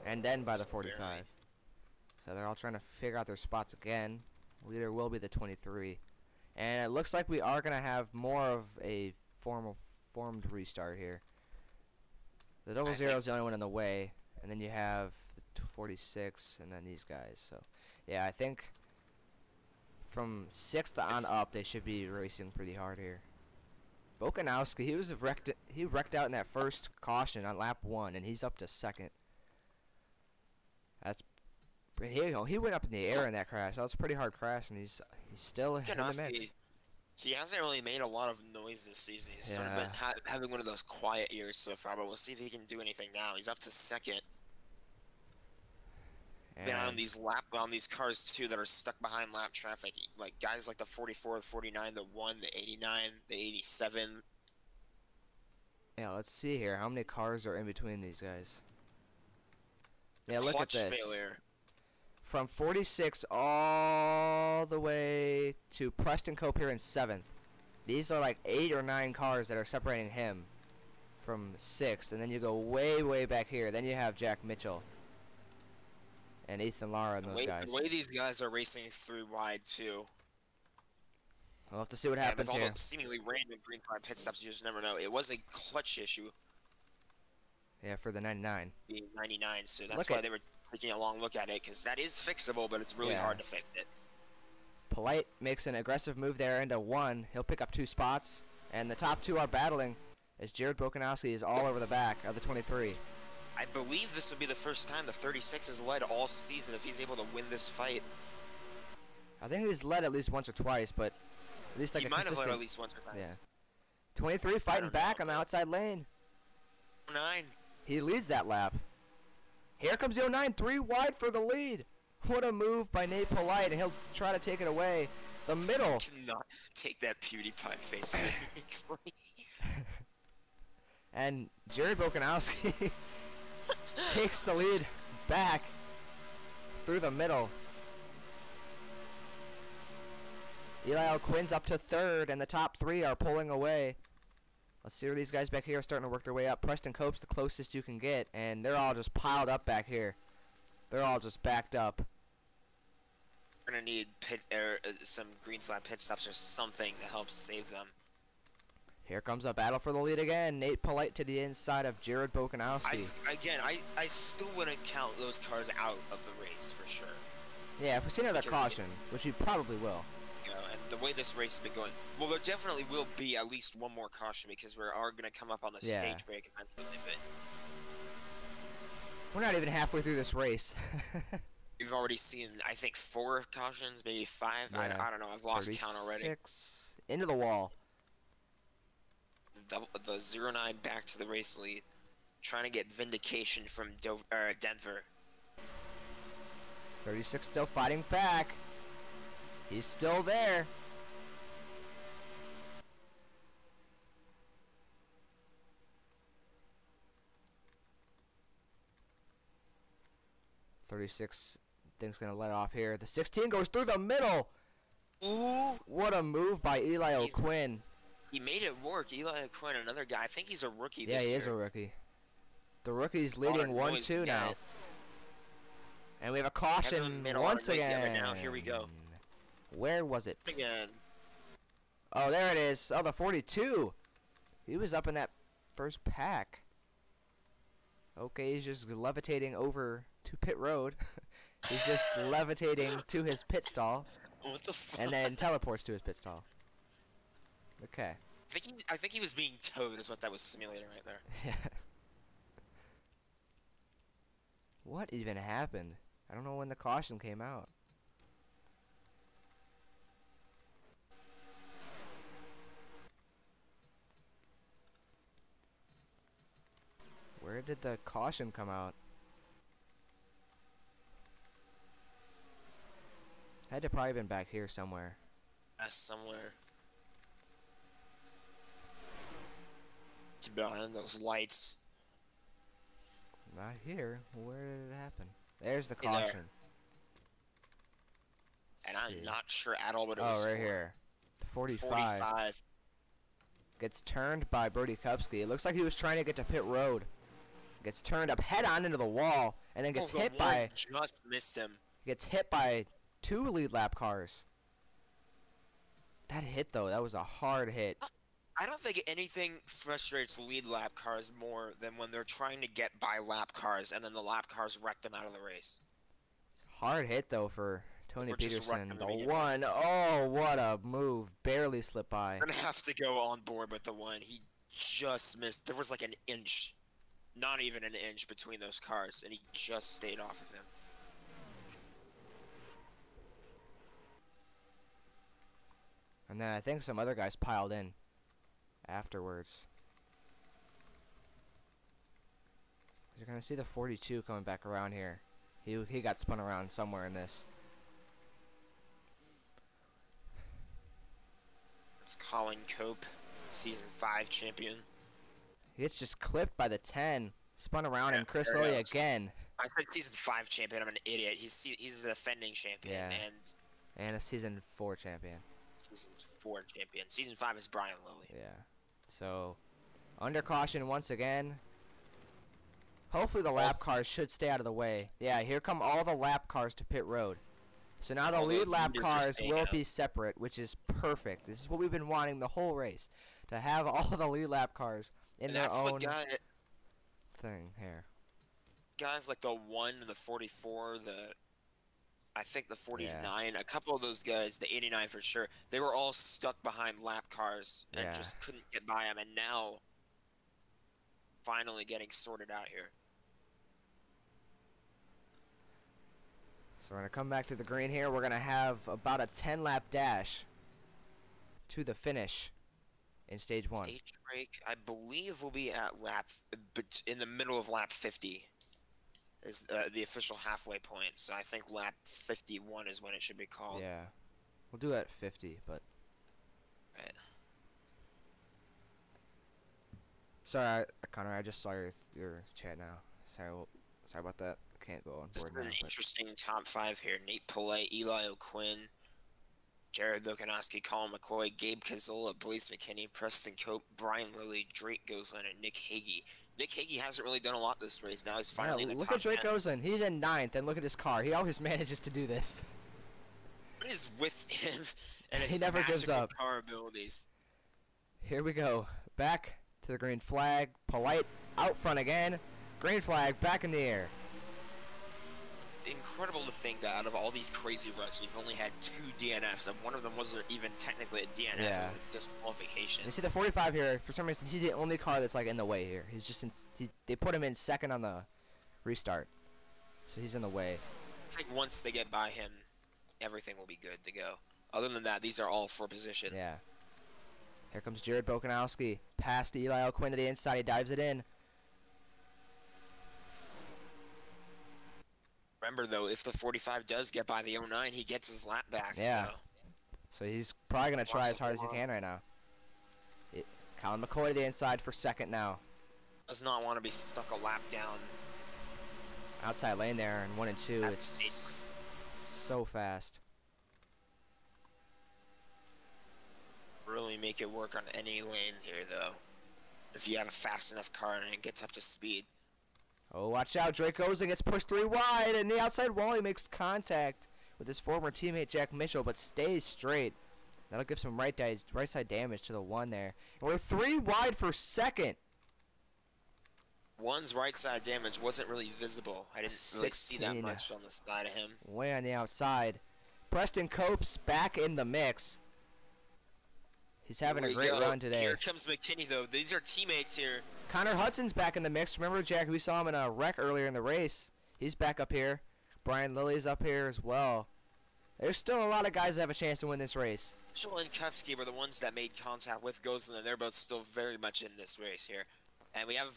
And then by the 45. Barely. So they're all trying to figure out their spots again. Leader will be the 23. And it looks like we are going to have more of a formed restart here. The 00 is the only one in the way. And then you have the 46 and then these guys. So, yeah, I think from 6th on up, they should be racing pretty hard here. Bokanowski, he wrecked out in that first caution on lap 1, and he's up to 2nd. That's he went up in the air in that crash. That was a pretty hard crash, and he's still in the mix. He hasn't really made a lot of noise this season. He's sort of been having one of those quiet years so far, but we'll see if he can do anything now. He's up to 2nd. Been on these cars too that are stuck behind lap traffic, like guys like the 44, the 49, the 1, the 89, the 87. Yeah, let's see here. How many cars are in between these guys? Yeah, look at Clutch this. failure. from 46 all the way to Preston Cope here in 7th. These are like 8 or 9 cars that are separating him from 6th, and then you go way, way back here. Then you have Jack Mitchell and Ethan Lara and those guys. The way these guys are racing through wide too. We'll have to see what happens with all here. the seemingly random green flag pit stops, you just never know. It was a clutch issue. Yeah, for the 99. Being 99, so that's why they were taking a long look at it, because that is fixable, but it's really hard to fix it. Polite makes an aggressive move there into 1. He'll pick up 2 spots, and the top 2 are battling as Jared Bokanowski is all over the back of the 23. I believe this would be the first time the 36 has led all season if he's able to win this fight. I think he's led at least once or twice, but at least like he a might consistent. have led at least once or twice. Yeah. 23 fighting back on the outside lane. 9. He leads that lap. Here comes the 09, 3 wide for the lead. What a move by Nate Polite, and he'll try to take it away. The middle. Cannot take that PewDiePie face seriously. And Jared Bokanowski takes the lead back through the middle. Eli O'Quinn's up to 3rd, and the top 3 are pulling away. Let's see where these guys back here are starting to work their way up. Preston Cope's the closest you can get, and they're all just piled up back here. They're all just backed up. We're going to need some green flag pit stops or something to help save them. Here comes a battle for the lead again. Nate Polite to the inside of Jared Bokanowski. I still wouldn't count those cars out of the race for sure. Yeah, if we see another caution, which we probably will. You know, and the way this race has been going, well, there definitely will be at least one more caution because we are going to come up on the stage break eventually. But we're not even halfway through this race. we've already seen, I think, 4 cautions, maybe 5. Yeah. I don't know. I've lost count already. 36 into the wall. The 09 back to the race lead, trying to get vindication from Denver. 36 still fighting back. He's still there. .36 thing's gonna let off here. The 16 goes through the middle. Ooh! What a move by Eli O'Quinn. He made it work. Eli O'Quinn, another guy. I think he's a rookie this year. Yeah, he is a rookie. The rookie's leading 1-2 now. And we have a caution once again. Now. Here we go. Where was it? Again. Oh, there it is. Oh, the 42. He was up in that first pack. Okay, he's just levitating over to pit road. He's just levitating to his pit stall. What the fuck? And then teleports to his pit stall. Okay. I think he was being towed is what that was simulating right there. Yeah. What even happened? I don't know when the caution came out. Where did the caution come out? Had to probably been back here somewhere. Somewhere. Behind those lights. Not here. Where did it happen? There's the caution. And I'm not sure at all what it was for. Oh, right for. here. The 45. Gets turned by Brody Kupski. It looks like he was trying to get to pit road. Gets turned up head on into the wall, and then gets hit by. Just missed him. Gets hit by 2 lead lap cars. That hit though, that was a hard hit. I don't think anything frustrates lead lap cars more than when they're trying to get by lap cars and then the lap cars wreck them out of the race. Hard hit though for Tony Peterson. The 1. Oh, what a move. Barely slipped by. I'm gonna have to go on board with the 1. He just missed. There was like an inch. Not even an inch between those cars, and he just stayed off of him. And then I think some other guys piled in afterwards. You're gonna see the 42 coming back around here. He got spun around somewhere in this. It's Colin Cope, season 5 champion. He gets just clipped by the 10. Spun around, and Chris Lilly again. I said season 5 champion. I'm an idiot. He's the defending champion Yeah. and And a season 4 champion. season 4 champion. Season 5 is Brian Lilly. Yeah. So, under caution once again. Hopefully the lap cars should stay out of the way. Yeah, here come all the lap cars to pit road. So now the All lead those lap leaders are cars staying will out. be separate, which is perfect. This is what we've been wanting the whole race. To have all the lead lap cars in And their that's own what thing here. guys like the 1, the 44, I think the 49, a couple of those guys, the 89 for sure, they were all stuck behind lap cars and Yeah. just couldn't get by them. And now, finally getting sorted out here. So we're going to come back to the green here. We're going to have about a 10-lap dash to the finish in stage 1. Stage break, I believe, will be at in the middle of lap 50. Is the official halfway point. So I think lap 51 is when it should be called. Yeah. We'll do it at 50, but... Right. Sorry, Connor, I just saw your chat now. Sorry about that. Can't go on This is board now. an but- interesting top 5 here. Nate Polite, Eli O'Quinn, Jared Bokanowski, Colin McCoy, Gabe Cazola, Blaise McKinney, Preston Cope, Brian Lilly, Drake Gosselin, and Nick Hagee. Nick Hagee hasn't really done a lot this race. Now he's finally in the look top at Drake 10. Gosselin. He's in 9th, and look at his car. He always manages to do this. What is with him and his He never gives magical up. car abilities? Here we go. Back to the green flag. Polite out front again. Green flag back in the air. It's incredible to think that out of all these crazy runs, we've only had 2 DNFs, and one of them wasn't even technically a DNF. Yeah. It was a disqualification. You see the 45 here, for some reason, he's the only car that's like in the way here. He's just they put him in 2nd on the restart. So he's in the way. I think once they get by him, everything will be good to go. Other than that, these are all for position. Yeah. Here comes Jared Bokanowski. Past Eli O'Quinn to the inside. He dives it in. Remember, though, if the 45 does get by the 09, he gets his lap back. Yeah. So. So he's probably going to try as hard as he Possible. can right now. Colin McCoy to the inside for 2nd now. Does not want to be stuck a lap down. Outside lane there in 1 and 2. That's It's so fast. Really make it work on any lane here, though. If you have a fast enough car and it gets up to speed. Oh, watch out. Drake goes and gets pushed 3 wide. And the outside wall, he makes contact with his former teammate, Jack Mitchell, but stays straight. That'll give some right side damage to the 1 there. And we're 3 wide for 2nd. 1's right side damage wasn't really visible. I didn't really see that 16. much on the side of him. Way on the outside. Preston Cope's back in the mix. He's having a Here we great go. run today. Here comes McKinney, though. These are teammates here. Connor Hudson's back in the mix. Remember, Jack, we saw him in a wreck earlier in the race. He's back up here. Brian Lilly's up here as well. There's still a lot of guys that have a chance to win this race. Mitchell and Kevsky were the ones that made contact with Gosselin, and they're both still very much in this race here. And we have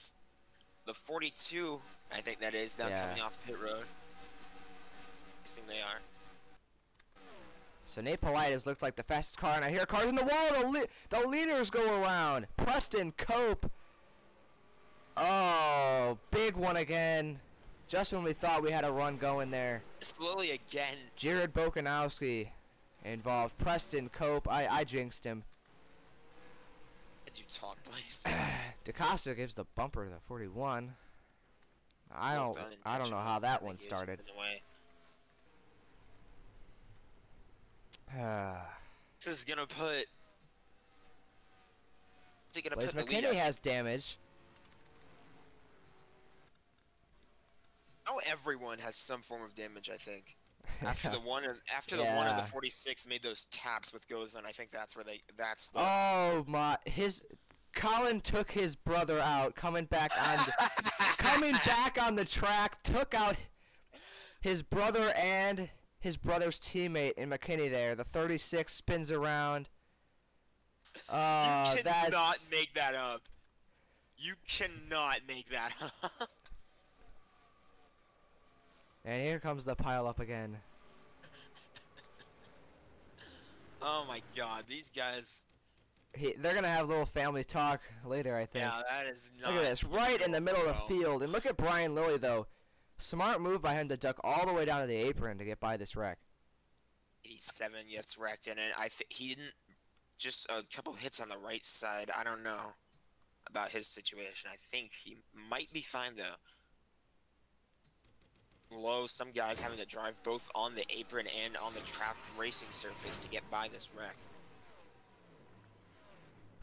the 42, I think that is, now Yeah. coming off pit road. I think they are. So Nate Polite has looked like the fastest car, and I hear cars in the wall. The leaders go around. Preston Cope. Oh, big one again. Just when we thought we had a run going there. It's Lilly again. Jared Bokanowski involved. Preston Cope. I jinxed him. Did you talk, Blaise? DaCosta gives the bumper to the 41. I don't know how that one started. In the way. This is gonna put. Is it gonna Blaise put the lead McKinney up? has damage. Oh, everyone has some form of damage, I think. After the one and Yeah. the 46 made those taps with Gosselin, I think that's where that's the. Oh my! Colin took his brother out, coming back on the track, took out his brother and his brother's teammate in McKinney there. The 36 spins around. You cannot make that up. You cannot make that up. And here comes the pile up again. Oh my God, these guys. They're gonna have a little family talk later, I think. Yeah, that is not. Look at this, right in the middle of the field. And look at Brian Lilly though. Smart move by him to duck all the way down to the apron to get by this wreck. 87 gets wrecked in it. He didn't, just a couple hits on the right side. I don't know about his situation. I think he might be fine though. Low, some guys having to drive both on the apron and on the track racing surface to get by this wreck.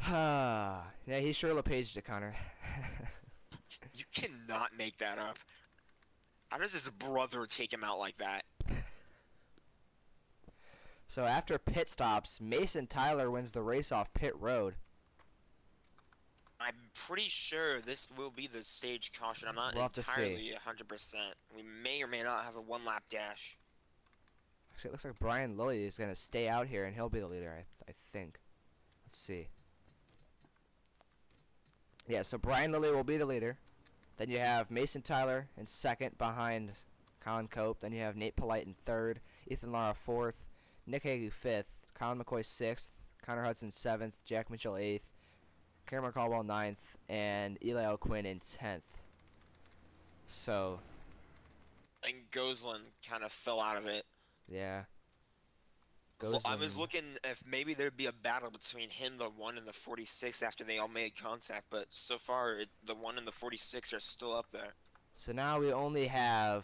Yeah, he sure LePaged it, Connor. You cannot make that up. How does his brother take him out like that? So after pit stops, Mason Tyler wins the race off pit road. I'm pretty sure this will be the stage caution. I'm not We'll have to entirely see. 100%. We may or may not have a one-lap dash. Actually, it looks like Brian Lilly is going to stay out here, and he'll be the leader, I think. Let's see. Yeah, so Brian Lilly will be the leader. Then you have Mason Tyler in second behind Colin Cope. Then you have Nate Polite in third, Ethan Lara fourth, Nick Hagee fifth, Colin McCoy sixth, Connor Hudson seventh, Jack Mitchell eighth, Cameron Caldwell ninth, and Eli O'Quinn in 10th. So, And Gosling kind of fell out of it. yeah. So I was Gosling- looking if maybe there'd be a battle between him, the 1 and the 46, after they all made contact, but so far the 1 and the 46 are still up there. So now we only have,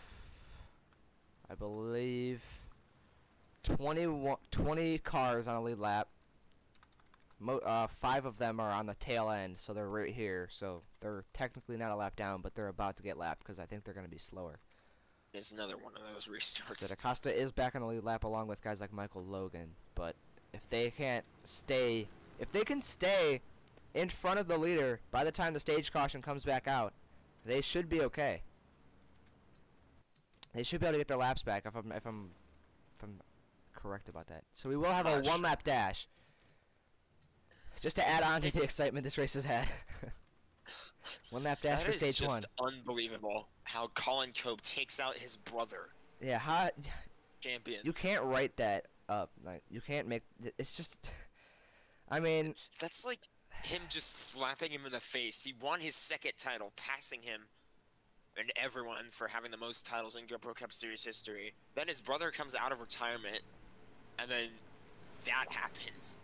I believe, 20 cars on a lead lap. 5 of them are on the tail end, so they're right here. So they're technically not a lap down, but they're about to get lapped because I think they're going to be slower. There's another one of those restarts. So DaCosta is back on the lead lap along with guys like Michael Logan. But if they can stay in front of the leader by the time the stage caution comes back out, they should be okay. They should be able to get their laps back if I'm correct about that. So we will have a one-lap dash. Just to add on to the excitement this race has had. One-lap dash for stage one. That is just unbelievable how Colin Cope takes out his brother. Yeah, Champion. you can't write that up. Like, you can't make. It's just. I mean. That's like him just slapping him in the face. He won his second title, passing him and everyone for having the most titles in GoPro Cup Series history. Then his brother comes out of retirement, and then that happens.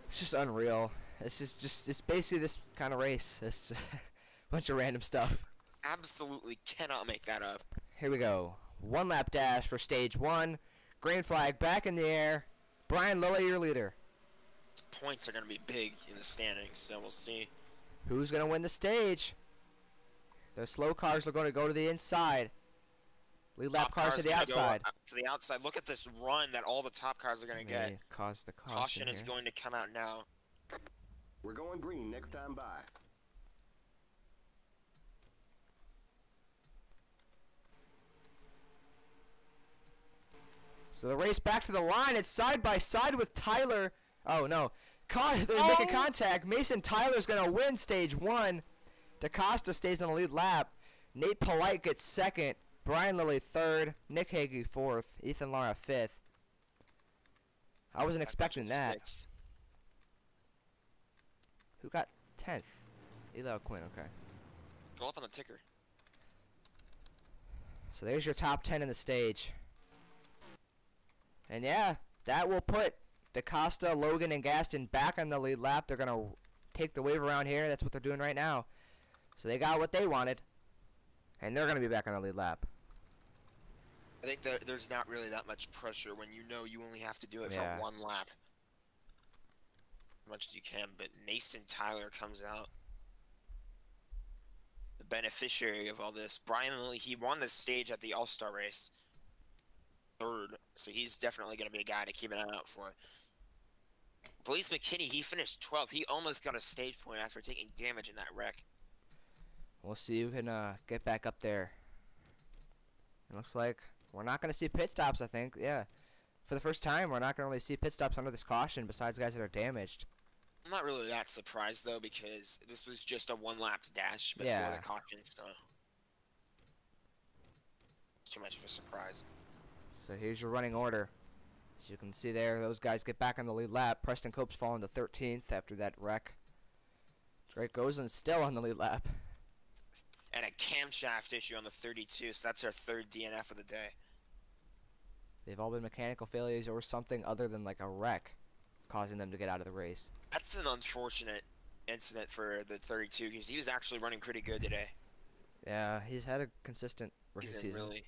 It's just unreal. It's basically this kind of race. It's just a bunch of random stuff. Absolutely cannot make that up. Here we go. One lap dash for stage one. Green flag back in the air. Brian Lilly, your leader. Points are going to be big in the standings, so we'll see. Who's going to win the stage? The slow cars are going to go to the inside. Lead lap Top cars to the gonna go outside. to the outside. Look at this run that all the top cars are going to get. May cause the Caution is here. going to come out now. We're going green next time by. So the race back to the line. It's side by side with Tyler. Oh no, they're making contact. Mason Tyler's gonna win stage one. DaCosta stays on the lead lap. Nate Polite gets second. Brian Lilly third. Nick Hagee fourth. Ethan Lara fifth. I wasn't expecting that. Sixth. Who got 10th? Eli O'Quinn. Okay. Go up on the ticker. So there's your top 10 in the stage. And yeah, that will put DaCosta, Logan, and Gaston back on the lead lap. They're going to take the wave around here. That's what they're doing right now. So they got what they wanted. And they're going to be back on the lead lap. I think there's not really that much pressure when you know you only have to do it Yeah. for one lap. As much as you can, but Mason Tyler comes out. The beneficiary of all this. Brian Lilly, he won this stage at the All-Star race. Third, so he's definitely going to be a guy to keep an eye out for. Blaze McKinney, he finished 12th. He almost got a stage point after taking damage in that wreck. We'll see who can get back up there. It looks like we're not going to see pit stops, I think. Yeah. For the first time, we're not going to really see pit stops under this caution besides guys that are damaged. I'm not really that surprised, though, because this was just a one-lap dash before Yeah. the caution, so it's too much of a surprise. So here's your running order. As you can see there, those guys get back on the lead lap. Preston Cope's fallen to 13th after that wreck. Drake Goslin's still on the lead lap. And a Cam camshaft issue on the 32, so that's our third DNF of the day. They've all been mechanical failures or something other than like a wreck causing them to get out of the race. That's an unfortunate incident for the 32 because he was actually running pretty good today. Yeah, he's had a consistent rookie He's season. really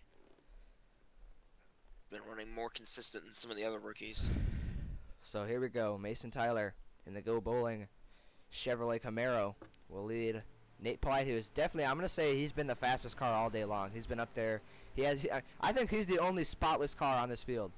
been running more consistent than some of the other rookies. So here we go. Mason Tyler in the Go Bowling Chevrolet Camaro will lead Nate Polite, who is definitely, I'm going to say he's been the fastest car all day long. He's been up there. I think he's the only spotless car on this field.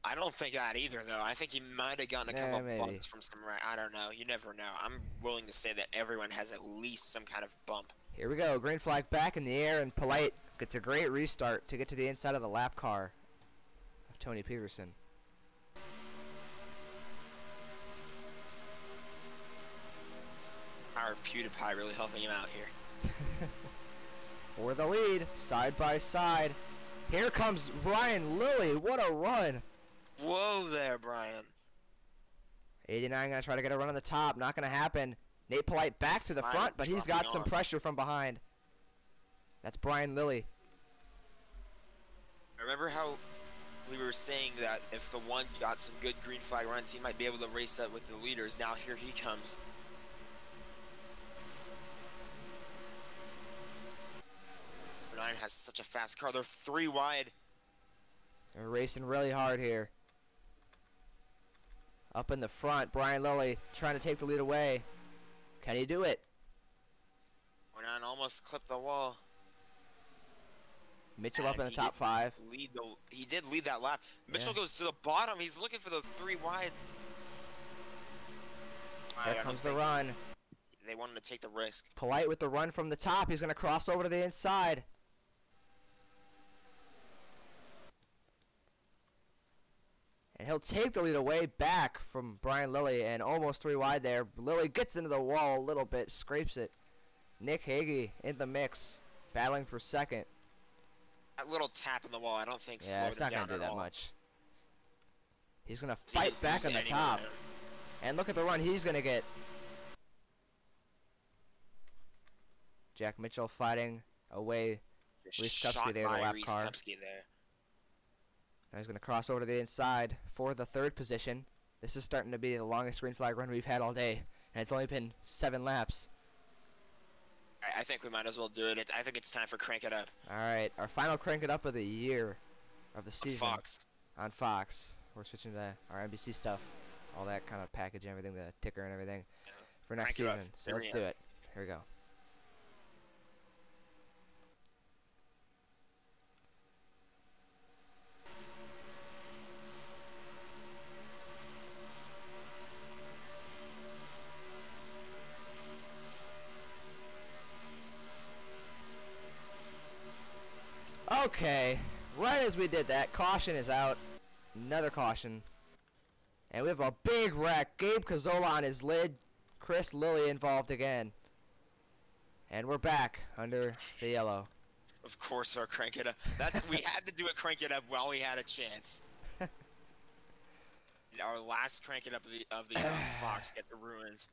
I don't think that either, though. I think he might have gotten a Yeah, couple maybe. bumps from some. I don't know. You never know. I'm willing to say that everyone has at least some kind of bump. Here we go. Green flag back in the air, and Polite gets a great restart to get to the inside of the lap car of Tony Peterson. Power of PewDiePie really helping him out here. For the lead, side by side. Here comes Brian Lilly. What a run. Whoa there, Brian. 89 going to try to get a run on the top. Not going to happen. Nate Polite back to the Finally front, but he's got dropping some off. pressure from behind. That's Brian Lilly. Remember how we were saying that if the one got some good green flag runs, he might be able to race up with the leaders. Now here he comes. Nine has such a fast car. They're 3 wide. They're racing really hard here. Up in the front, Brian Lilly trying to take the lead away. Can he do it? Nine almost clipped the wall. Mitchell up in And the top 5. He did lead that lap. Mitchell goes to the bottom. He's looking for the 3 wide. There comes the run. They wanted to take the risk. Polite with the run from the top. He's going to cross over to the inside. And he'll take the lead away back from Brian Lilly and almost 3 wide there. Lilly gets into the wall a little bit, scrapes it. Nick Hagee in the mix, battling for second. That little tap in the wall, I don't think Yeah, slowed it's him not down going to do at that all. much. He's going to He fight didn't back lose on the it anywhere top. there. And look at the run he's going to get. Jack Mitchell fighting away. Reese Shot Kupski there, the by lap Reese car. Kupski there. Now he's going to cross over to the inside for the 3rd position. This is starting to be the longest green flag run we've had all day. And it's only been 7 laps. I think we might as well do it. I think it's time for Crank It Up. All right, our final Crank It Up of the year, of the season. Fox. On Fox. We're switching to our NBC stuff. All that kind of package and everything, the ticker and everything for next Crank it up. season. So Here let's we do are. it. Here we go. Okay, right as we did that, caution is out. Another caution. And we have a big wreck. Gabe Cazzola on his lid. Chris Lilly involved again. And we're back under the yellow. Of course, our Crank It Up. We had to do a Crank It Up while we had a chance. Our last Crank It Up of the Fox gets ruined.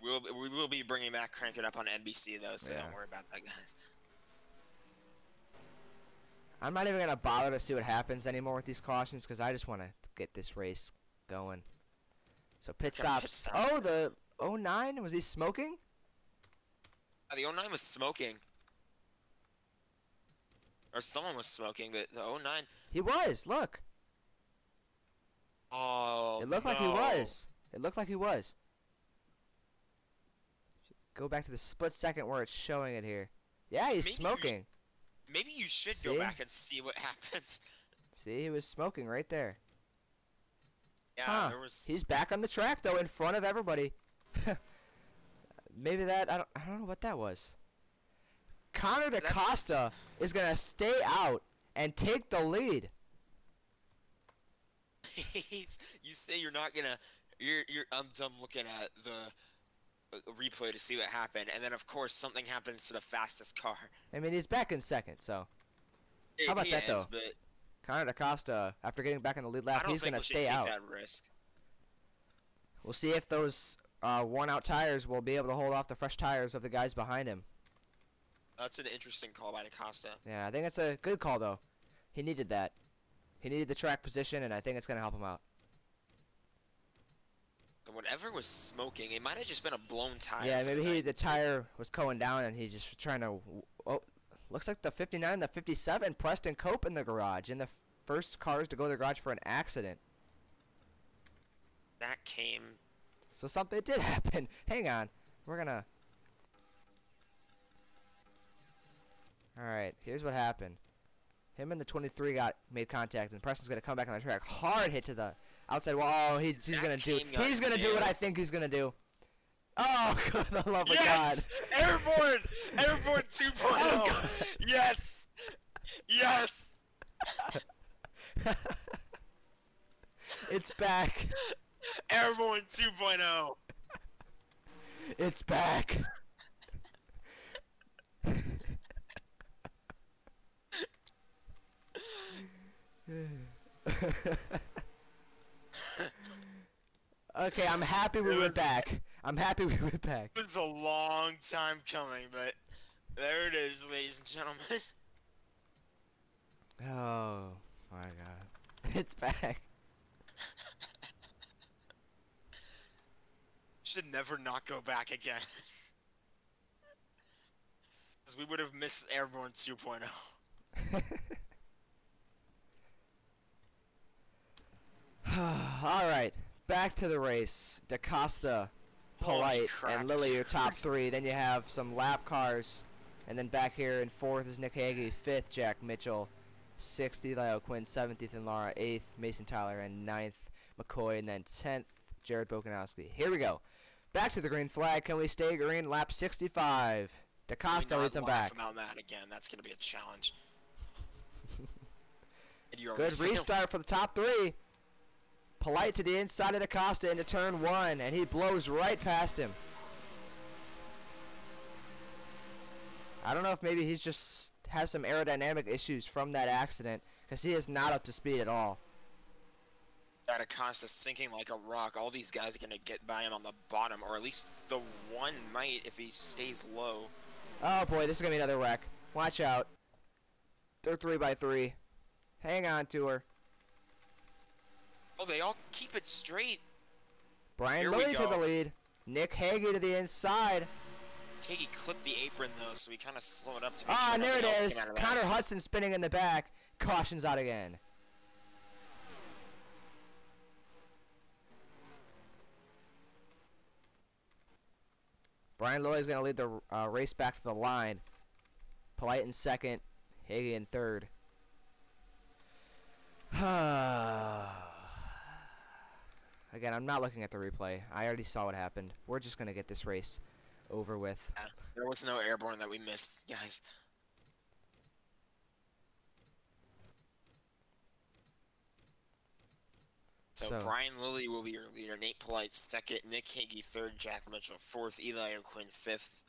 We will be bringing back Crank It Up on NBC though, so Yeah. don't worry about that, guys. I'm not even going to bother to see what happens anymore with these cautions because I just want to get this race going. So pit What kind of stops. pit stop? Oh, the 09? Was he smoking? The 09 was smoking. Or someone was smoking, but the 09... He was. Look. Oh, It looked like he no. was. It looked like he was. Go back to the split second where it's showing it here. Yeah, he's Maybe you smoking. Maybe you should See? go back and see what happened. See, he was smoking right there. Yeah, Huh. there was... He's back on the track though, in front of everybody. Maybe that I don't know what that was. Connor DaCosta is gonna stay out and take the lead. You say you're not gonna... I'm dumb looking at the replay to see what happened, and then of course something happens to the fastest car. I mean, he's back in second, so How about He that, is, though? But Connor DaCosta, after getting back in the lead I lap, don't he's think gonna we should stay take out. that risk. We'll see if those worn out tires will be able to hold off the fresh tires of the guys behind him. That's an interesting call by DaCosta. Yeah, I think it's a good call though. He needed that. He needed the track position, and I think it's gonna help him out. Whatever was smoking, it might have just been a blown tire. Yeah, maybe the tire was going down, and he's just trying to. Oh, looks like the 59, the 57, Preston Cope in the garage, in the first cars to go to the garage for an accident. That came. So something did happen. Hang on, we're gonna. All right, here's what happened. Him and the 23 made contact, and Preston's gonna come back on the track. Hard hit to the outside wall. Oh, he's gonna do. He's gonna do what I think he's gonna do. Oh, for the love of God! Airborne! Airborne 2.0! Yes! Yes! It's back. Airborne 2.0! It's back. Okay, I'm happy we went back. I'm happy we went back. It was a long time coming, but there it is, ladies and gentlemen. Oh my God, it's back. Should never not go back again. Because we would have missed Airborne 2.0. All right, back to the race. DaCosta, Polite, and Lilly are top three. Then you have some lap cars, and then back here in fourth is Nick Hagee, fifth Jack Mitchell, sixth Eli O'Quinn, seventh Ethan Lara, eighth Mason Tyler, and ninth McCoy, and then 10th Jared Bokanowski. Here we go. Back to the green flag. Can we stay green? Lap 65. DaCosta leads them back. About that again. That's going to be a challenge. Good restart for the top three. Polite to the inside of DaCosta into turn one, and he blows right past him. I don't know if maybe he's just has some aerodynamic issues from that accident, because he is not up to speed at all. DaCosta sinking like a rock. All these guys are going to get by him on the bottom, or at least the one might if he stays low. Oh boy, this is going to be another wreck. Watch out. They're 3x3. Hang on to her. Oh, they all keep it straight. Brian Lilly to the lead. Nick Hagee to the inside. Hagee clipped the apron, though, so he kind of slowed up to Ah, and there it is. Connor Hudson spinning in the back. Cautions out again. Brian Lilly's going to lead the race back to the line. Polite in second. Hagee in third. Again, I'm not looking at the replay. I already saw what happened. We're just going to get this race over with. Yeah, there was no airborne that we missed, guys. So Brian Lilly will be your leader. Nate Polite second. Nick Hagee third. Jack Mitchell fourth. Eli O'Quinn fifth.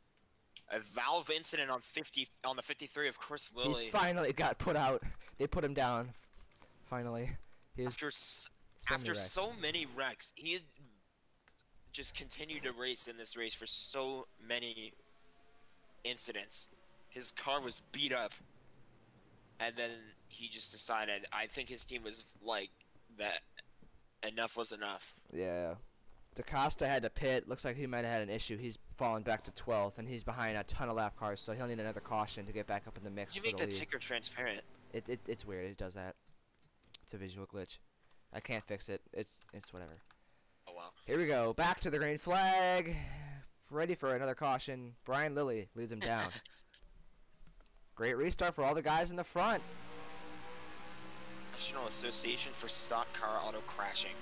A valve incident on the 53 of Chris Lilly. He's finally got put out. They put him down. Finally. After so many wrecks, he had just continued to race in this race for so many incidents. His car was beat up, and then he just decided, I think his team was like, that enough was enough. Yeah. DaCosta had to pit. Looks like he might have had an issue. He's fallen back to 12th, and he's behind a ton of lap cars, so he'll need another caution to get back up in the mix. You make the ticker transparent. It's weird. It does that. It's a visual glitch. I can't fix it. It's whatever. Oh, wow. Here we go. Back to the green flag. Ready for another caution. Brian Lilly leads him down. Great restart for all the guys in the front. National Association for Stock Car Auto Crashing.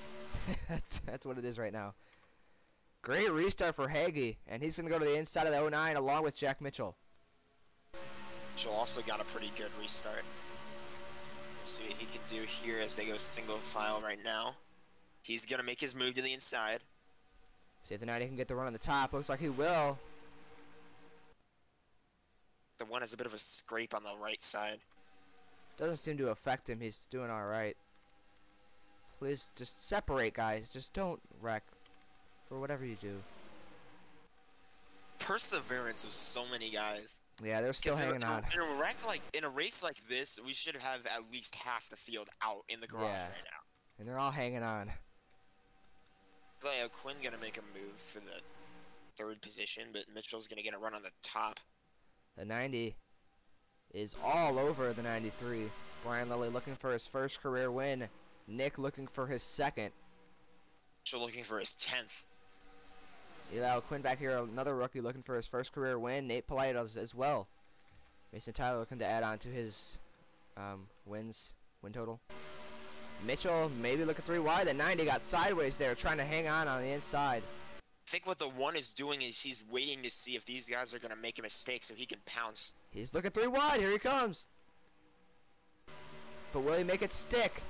That's what it is right now. Great restart for Hagee, and he's going to go to the inside of the 09 along with Jack Mitchell. Mitchell also got a pretty good restart. Let's see what he can do here as they go single file right now. He's going to make his move to the inside. See if the 90 can get the run on the top. Looks like he will. The one has a bit of a scrape on the right side. Doesn't seem to affect him. He's doing all right. Please just separate, guys. Just don't wreck for whatever you do. perseverance of so many guys. Yeah, they're still 'Cause hanging on. in a race like this, we should have at least half the field out in the garage Yeah. right now. And they're all hanging on. Like, Quinn gonna make a move for the 3rd position, but Mitchell's gonna get a run on the top. The 90 is all over the 93. Brian Lilly looking for his first career win. Nick looking for his 2nd. Mitchell looking for his 10th. Eli Quinn back here, another rookie looking for his first career win. Nate Polite as well. Mason Tyler looking to add on to his win total. Mitchell maybe looking 3 wide. The 90 got sideways there, trying to hang on the inside. I think what the 1 is doing is he's waiting to see if these guys are gonna make a mistake so he can pounce. He's looking 3 wide. Here he comes. But will he make it stick?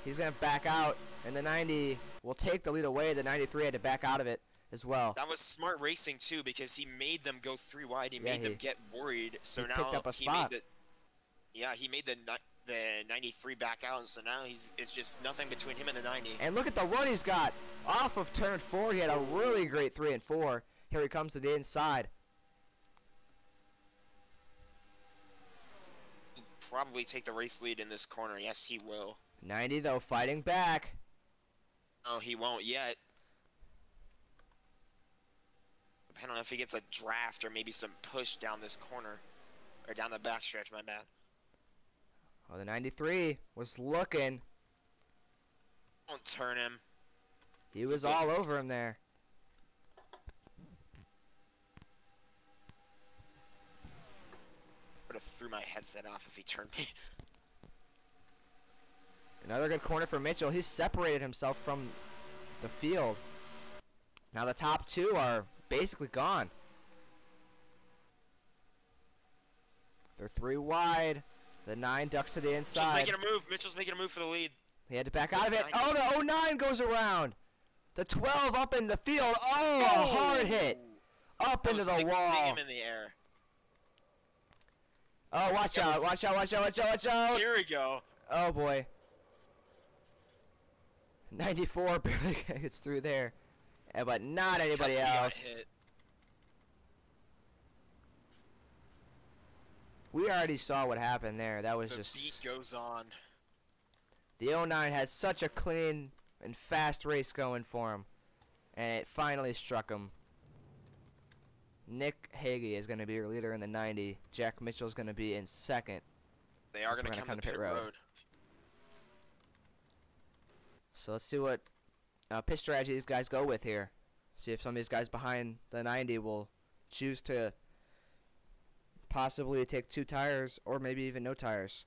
He's going to back out, and the 90 will take the lead away. The 93 had to back out of it as well. That was smart racing too, because he made them go 3 wide. He made them get worried. So he now picked up a spot. he made the 93 back out, and so now it's just nothing between him and the 90. And look at the run he's got off of turn 4. He had a really great 3 and 4. Here he comes to the inside. He'll probably take the race lead in this corner. Yes, he will. 90 though fighting back. Oh, he won't yet. Depending on if he gets a draft or maybe some push down this corner. Or down the backstretch, my bad. Oh, the 93 was looking. Don't turn him. He was all over him there. Would have threw my headset off if he turned me. Another good corner for Mitchell. He's separated himself from the field. Now the top 2 are basically gone. They're 3 wide. The 9 ducks to the inside. Mitchell's making a move. Mitchell's making a move for the lead. He had to back out of it. Oh, the 09 goes around. The 12 up in the field. Oh, a hard hit. Up into the wall. Him in the air. Oh, watch out, watch out, watch out, watch out, watch out. Here we go. Oh, boy. 94 barely gets through there. But not anybody else. We already saw what happened there. That was just... The beat goes on. The 09 had such a clean and fast race going for him. And it finally struck him. Nick Hagee is going to be your leader in the 90. Jack Mitchell is going to be in 2nd. They are going to come to pit road. So let's see what pit strategy these guys go with here. See if some of these guys behind the 90 will choose to possibly take 2 tires or maybe even no tires.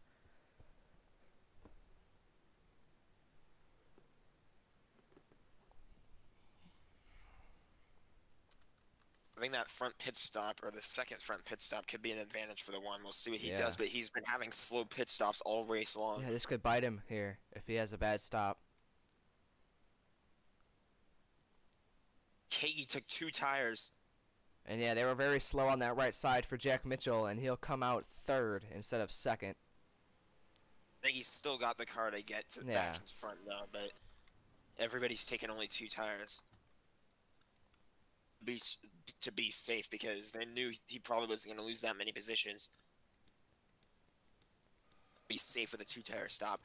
I think that front pit stop, or the 2nd front pit stop, could be an advantage for the 1. We'll see what he does, but he's been having slow pit stops all race long. Yeah, this could bite him here if he has a bad stop. Hagee took 2 tires. And yeah, they were very slow on that right side for Jack Mitchell, and he'll come out 3rd instead of 2nd. I think he's still got the car to get to the back and front though, but everybody's taking only 2 tires. To be safe, because they knew he probably wasn't going to lose that many positions. Be safe with a 2-tire stop.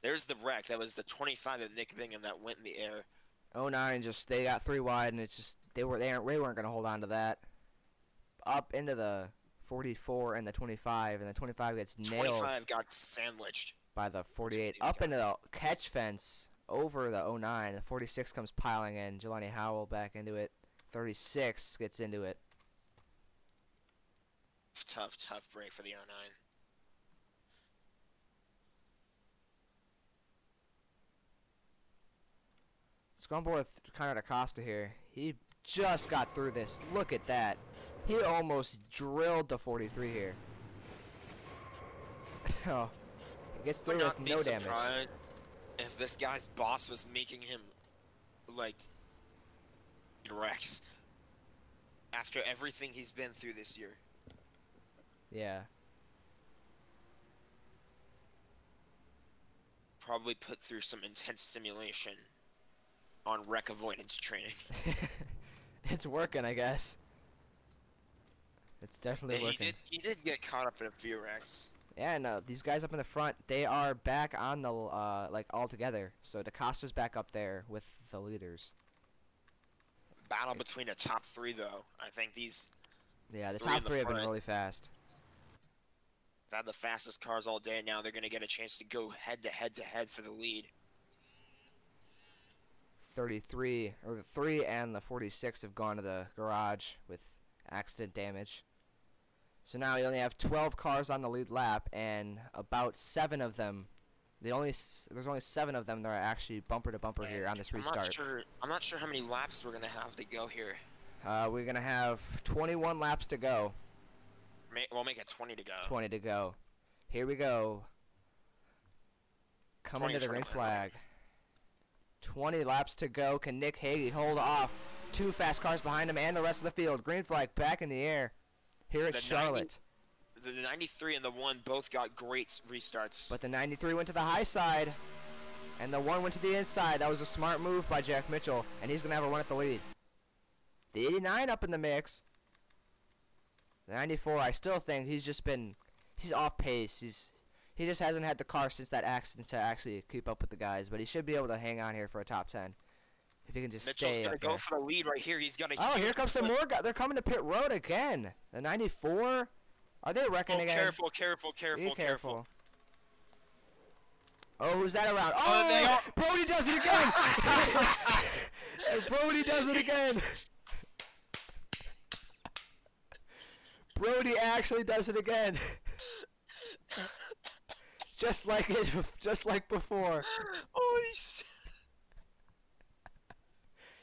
There's the wreck. That was the 25 of Nick Bingham that went in the air. 09 just, they got 3 wide, and it's just they weren't going to hold on to that. Up into the 44 and the 25, and the 25 gets nailed. 25 got sandwiched by the 48. Up into the catch fence over the 09. The 46 comes piling in. Jelani Howell back into it. 36 gets into it. Tough break for the 09. Let's go on board with Conrad Acosta here. He just got through this. Look at that. He almost drilled the 43 here. Oh, he gets through with no damage. If this guy's boss was making him like Rex after everything he's been through this year. Yeah. Probably put through some intense simulation on wreck avoidance training. It's working, I guess. It's definitely Yeah, working. he did get caught up in a few wrecks. Yeah, and these guys up in the front, they are back on the like all together. So DaCosta's back up there with the leaders. Battle between the top 3 though. I think these Yeah, the three top in the 3 have been front. really fast. They had the fastest cars all day. Now they're gonna get a chance to go head to head for the lead. 33 or the 3 and the 46 have gone to the garage with accident damage. So now we only have 12 cars on the lead lap, and about 7 of them. There's only 7 of them that are actually bumper to bumper here on this restart. I'm not sure how many laps we're gonna have to go here. We're gonna have 21 laps to go. We'll make it 20 to go. 20 to go. Here we go. Coming to the green flag. 20 laps to go. Can Nick Hagee hold off 2 fast cars behind him and the rest of the field? Green flag back in the air. Here at Charlotte. The 93 and the 1 both got great restarts. But the 93 went to the high side, and the 1 went to the inside. That was a smart move by Jack Mitchell, and he's going to have a run at the lead. The 89 up in the mix. The 94, I still think he's off pace. He just hasn't had the car since that accident to actually keep up with the guys, but he should be able to hang on here for a top 10. If he can just Mitchell's stay gonna up go there. for the lead right here. He's got a Here comes some more guys. They're coming to pit road again. The 94. Are they wrecking again? Careful. Be careful. Oh, who's that around? Oh, Brody does it again. Brody does it again. Brody actually does it again. just like before. Holy shit.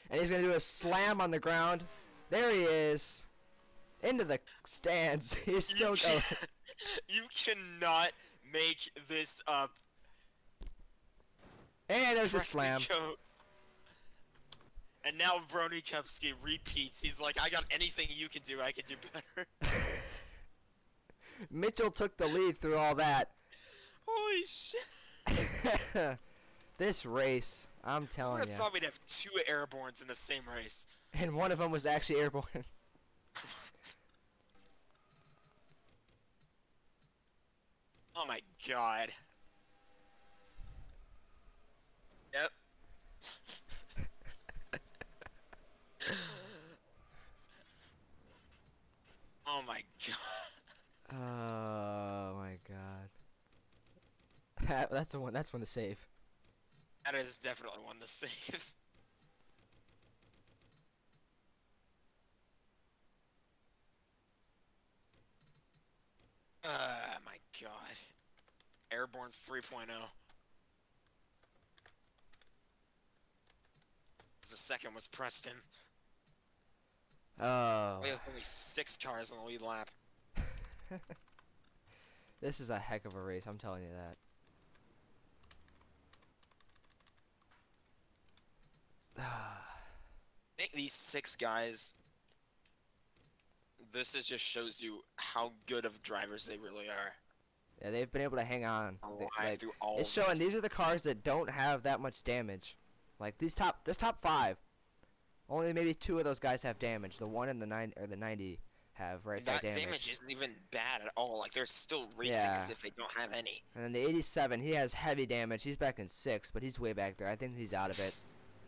And he's going to do a slam on the ground. There he is. Into the stands. He's still going. You cannot make this up. And there's a Preston slam. Cope. And now Brony Kepsky repeats. He's like, I got anything you can do, I can do better. Mitchell took the lead through all that. Holy shit. This race, I'm I telling would you. have thought we'd have 2 airborns in the same race. And one of them was actually airborne. Oh my god. Yep. Oh my god. Oh my god. That's one to save. That is definitely one to save. My god. Airborne 3.0. The second was Preston. Oh. We have only 6 cars on the lead lap. This is a heck of a race, I'm telling you that. I think these 6 guys, just shows you how good of drivers they really are. Yeah, they've been able to hang on. Alive through all It's of showing this. these are the cars that don't have that much damage. Like this top 5. Only maybe 2 of those guys have damage. The 1 and the 90 have right side That damage. damage isn't even bad at all. Like, they're still racing as if they don't have any. And then the 87, he has heavy damage. He's back in 6th, but he's way back there. I think he's out of it.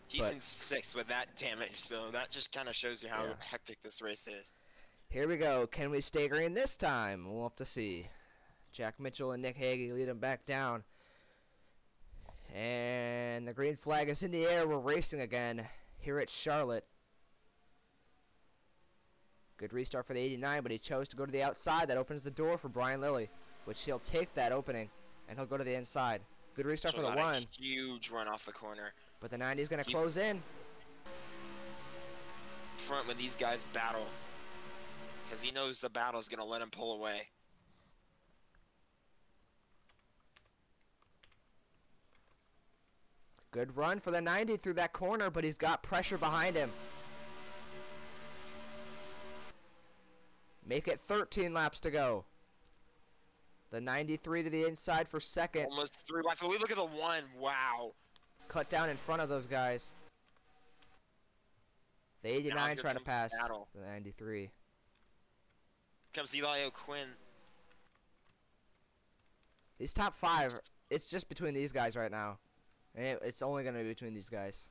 He's in 6th with that damage, so that just kind of shows you how hectic this race is. Here we go. Can we stay green this time? We'll have to see. Jack Mitchell and Nick Hagee lead him back down. And the green flag is in the air. We're racing again here at Charlotte. Good restart for the 89, but he chose to go to the outside. That opens the door for Brian Lilly, which he'll take that opening, and he'll go to the inside. Good restart for the 1. A huge run off the corner. But the 90 is going to close in. Front when these guys battle, because he knows the battle is going to let him pull away. Good run for the 90 through that corner, but he's got pressure behind him. Make it 13 laps to go. The 93 to the inside for 2nd. Almost 3 laps. Look at the 1. Wow. Cut down in front of those guys. The 89 trying to pass the 93. Comes Eli O'Quinn. These top 5, it's just between these guys right now. And it's only going to be between these guys.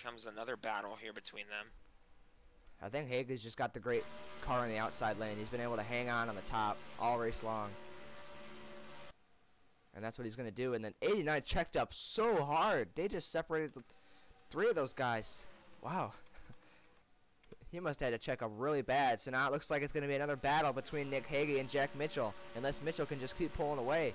Comes another battle here between them. I think Hager's just got the great car in the outside lane. He's been able to hang on the top all race long. And that's what he's going to do. And then 89 checked up so hard. They just separated 3 of those guys. Wow. He must have had to check up really bad. So now it looks like it's going to be another battle between Nick Hagee and Jack Mitchell. Unless Mitchell can just keep pulling away.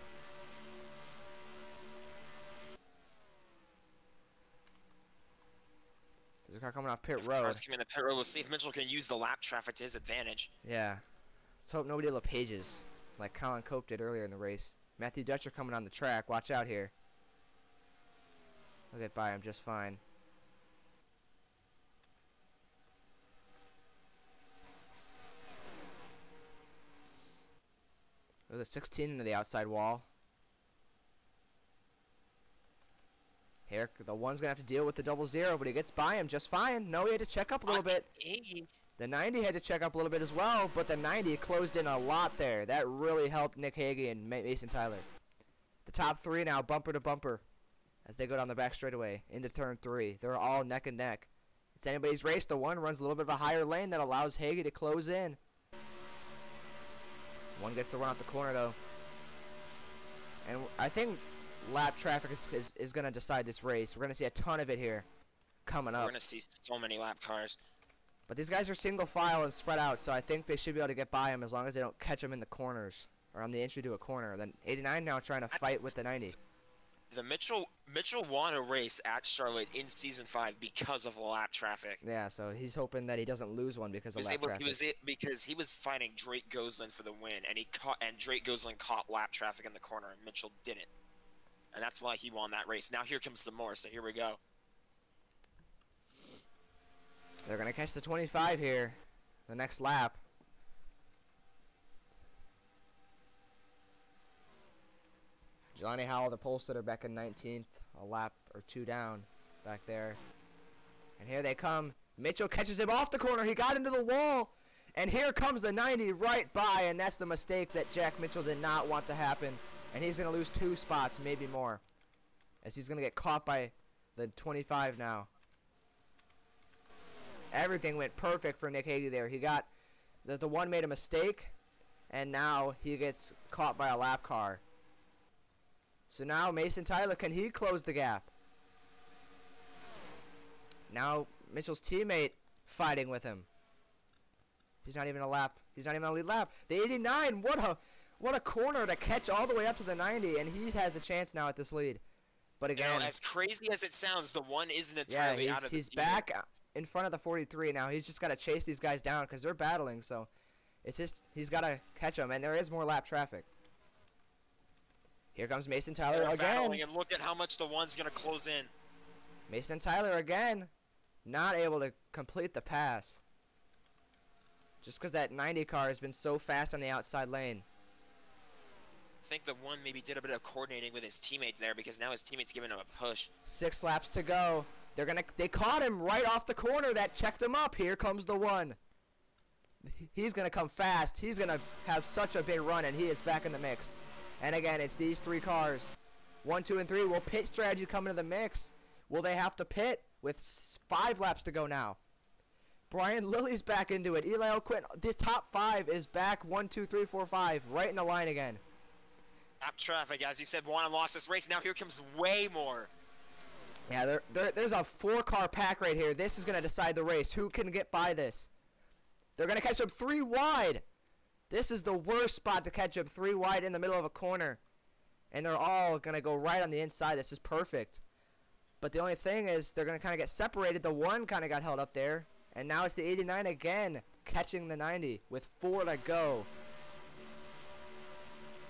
There's a car coming off pit road. Cars coming in the pit road. We'll see if Mitchell can use the lap traffic to his advantage. Yeah. Let's hope nobody LePages like Colin Cope did earlier in the race. Matthew Dutcher coming on the track. Watch out here. He'll get by him just fine. There's a 16 into the outside wall. Here, the one's going to have to deal with the 00, but he gets by him just fine. No, he had to check up a little bit. The 90 had to check up a little bit as well, but the 90 closed in a lot there. That really helped Nick Hagee and Mason Tyler. The top 3 now bumper to bumper as they go down the back straightaway into turn 3. They're all neck and neck. It's anybody's race. The one runs a little bit of a higher lane that allows Hagee to close in. One gets the run out the corner, though. And I think lap traffic is going to decide this race. We're going to see a ton of it here coming up. We're going to see so many lap cars. But these guys are single file and spread out, so I think they should be able to get by him as long as they don't catch him in the corners or on the entry to a corner. Then 89 now trying to fight with the 90. The Mitchell won a race at Charlotte in Season 5 because of lap traffic. Yeah, so he's hoping that he doesn't lose one because of lap traffic. Because he was fighting Drake Gosselin for the win, and Drake Gosselin caught lap traffic in the corner, and Mitchell didn't. And that's why he won that race. Now here comes some more, so here we go. They're going to catch the 25 here, the next lap. Johnny Howell, the pole sitter, back in 19th, a lap or 2 down back there. And here they come. Mitchell catches him off the corner. He got into the wall. And here comes the 90 right by, and that's the mistake that Jack Mitchell did not want to happen. And he's going to lose 2 spots, maybe more, as he's going to get caught by the 25 now. Everything went perfect for Nick Hagee there. He got the one made a mistake, and now he gets caught by a lap car. So now Mason Tyler, can he close the gap? Now Mitchell's teammate fighting with him. He's not even a lap. He's not even a lead lap. The 89, what a corner to catch all the way up to the 90, and he has a chance now at this lead. But again, as crazy as it sounds, the one isn't entirely out of the he's back in front of the 43 now. He's just got to chase these guys down because they're battling. So it's just he's got to catch them, and there is more lap traffic. Here comes Mason Tyler again. And look at how much the one's going to close in. Mason Tyler again, not able to complete the pass. Just because that 90 car has been so fast on the outside lane. I think the one maybe did a bit of coordinating with his teammate there because now his teammate's giving him a push. 6 laps to go. They caught him right off the corner that checked him up. Here comes the one. He's going to come fast. He's going to have such a big run, and he is back in the mix. And again, it's these 3 cars. 1, 2, and 3. Will pit strategy come into the mix? Will they have to pit with 5 laps to go now? Brian Lilly's back into it. Eli O'Quinn. This top 5 is back. 1, 2, 3, 4, 5. Right in the line again. Lap traffic, as you said, won and lost this race. Now here comes way more. Yeah, there's a 4-car pack right here. This is going to decide the race. Who can get by this? They're going to catch up 3 wide. This is the worst spot to catch up 3 wide in the middle of a corner. And they're all going to go right on the inside. This is perfect. But the only thing is they're going to kind of get separated. The one kind of got held up there. And now it's the 89 again catching the 90 with 4 to go.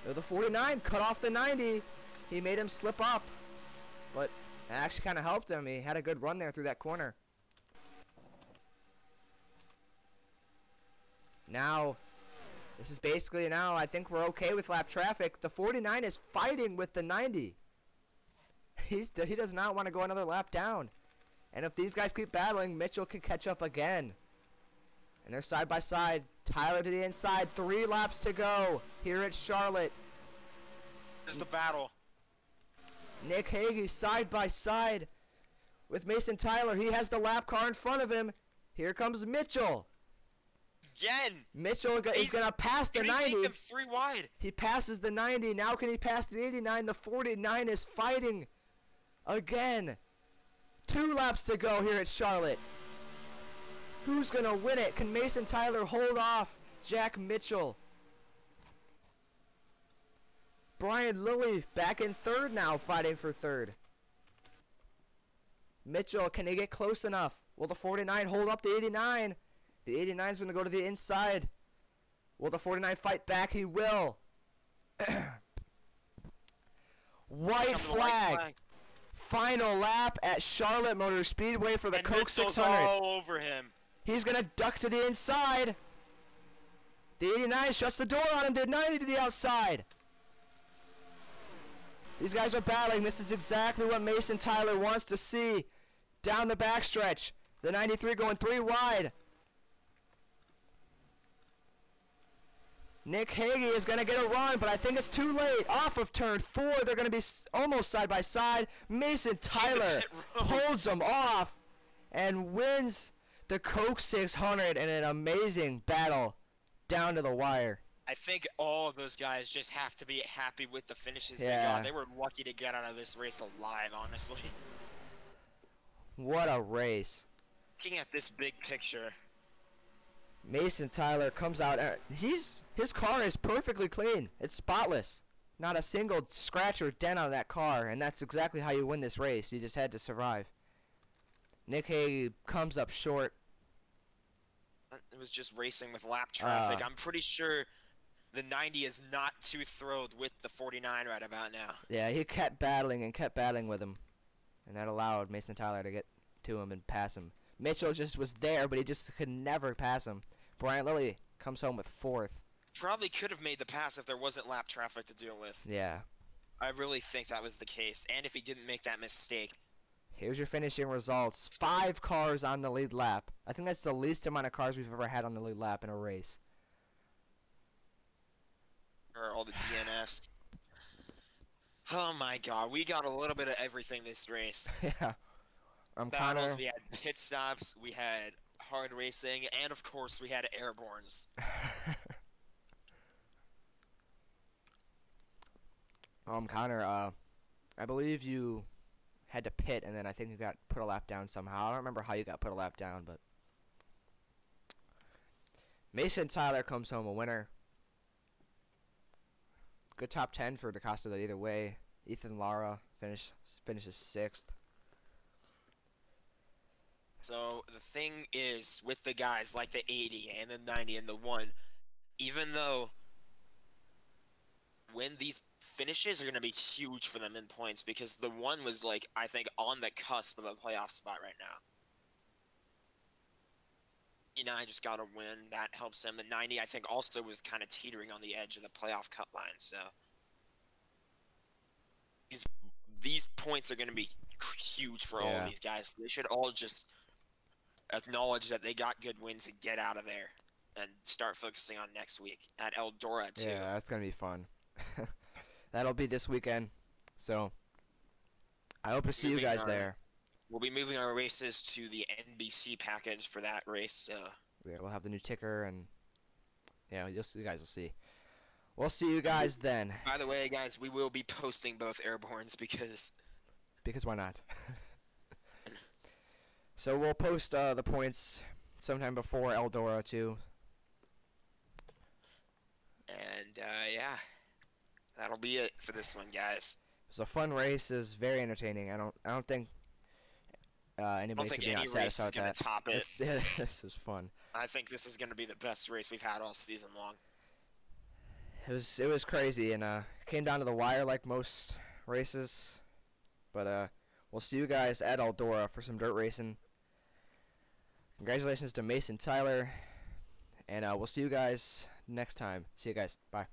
The 49 cut off the 90. He made him slip up. But that actually kind of helped him. He had a good run there through that corner. Now, this is basically now, I think we're okay with lap traffic. The 49 is fighting with the 90. He does not want to go another lap down. And if these guys keep battling, Mitchell can catch up again. And they're side by side. Tyler to the inside. 3 laps to go here at Charlotte. This is the battle. Nick Hagee side by side with Mason Tyler. He has the lap car in front of him. Here comes Mitchell. Again. Mitchell is going to pass the 90. Take them 3 wide. He passes the 90. Now can he pass the 89? The 49 is fighting again. 2 laps to go here at Charlotte. Who's going to win it? Can Mason Tyler hold off Jack Mitchell? Brian Lilly back in 3rd now, fighting for 3rd. Mitchell, can he get close enough? Will the 49 hold up the 89? The 89 is going to go to the inside. Will the 49 fight back? He will. White flag. Final lap at Charlotte Motor Speedway for the Coke 600. All over him. He's going to duck to the inside. The 89 shuts the door on him. Did 90 to the outside. These guys are battling. This is exactly what Mason Tyler wants to see down the backstretch. The 93 going 3 wide. Nick Hagee is going to get a run, but I think it's too late. Off of turn 4, they're going to be almost side by side. Mason Tyler holds them off and wins the Coke 600 in an amazing battle down to the wire. I think all of those guys just have to be happy with the finishes they Yeah. got. They were lucky to get out of this race alive, honestly. What a race. Looking at this big picture, Mason Tyler comes out. His car is perfectly clean. It's spotless. Not a single scratch or dent on that car, and that's exactly how you win this race. You just had to survive. Nick Hagee comes up short. it was just racing with lap traffic. I'm pretty sure the 90 is not too thrilled with the 49 right about now. Yeah, he kept battling with him, and that allowed Mason Tyler to get to him and pass him. Mitchell just was there, but he just could never pass him. Brian Lilly comes home with 4th. Probably could have made the pass if there wasn't lap traffic to deal with. Yeah. I really think that was the case, and if he didn't make that mistake. Here's your finishing results. 5 cars on the lead lap. I think that's the least amount of cars we've ever had on the lead lap in a race. Or all the DNFs. Oh my god, we got a little bit of everything this race. Yeah. Connor. Battles, we had pit stops, we had hard racing, and of course we had airbornes. Connor, I believe you had to pit, and then I think you got put a lap down somehow. I don't remember how you got put a lap down, but Mason Tyler comes home a winner. Good top 10 for DaCosta either way. Ethan Lara finishes 6th. So the thing is, with the guys like the 80 and the 90 and the 1, even though when these finishes are going to be huge for them in points, because the 1 was, like, I think on the cusp of a playoff spot right now. 89 just got a win. That helps him. The 90, I think, also was kind of teetering on the edge of the playoff cut line. So these points are going to be huge for all of these guys. They should all just acknowledge that they got good wins and get out of there and start focusing on next week at Eldora, too. Yeah, that's going to be fun. That'll be this weekend. So I hope to see you guys there. We'll be moving our races to the NBC package for that race. So yeah, we'll have the new ticker, and yeah, you guys will see. We'll see you guys then. By the way, guys, we will be posting both airbornes because why not? So we'll post the points sometime before Eldora too. And yeah, that'll be it for this one, guys. It was a fun race. It was very entertaining. I don't think anybody could be not satisfied with that. Top it. This is fun. I think this is going to be the best race we've had all season long. It was crazy, and came down to the wire like most races. But we'll see you guys at Eldora for some dirt racing. Congratulations to Mason Tyler, and we'll see you guys next time. See you guys. Bye.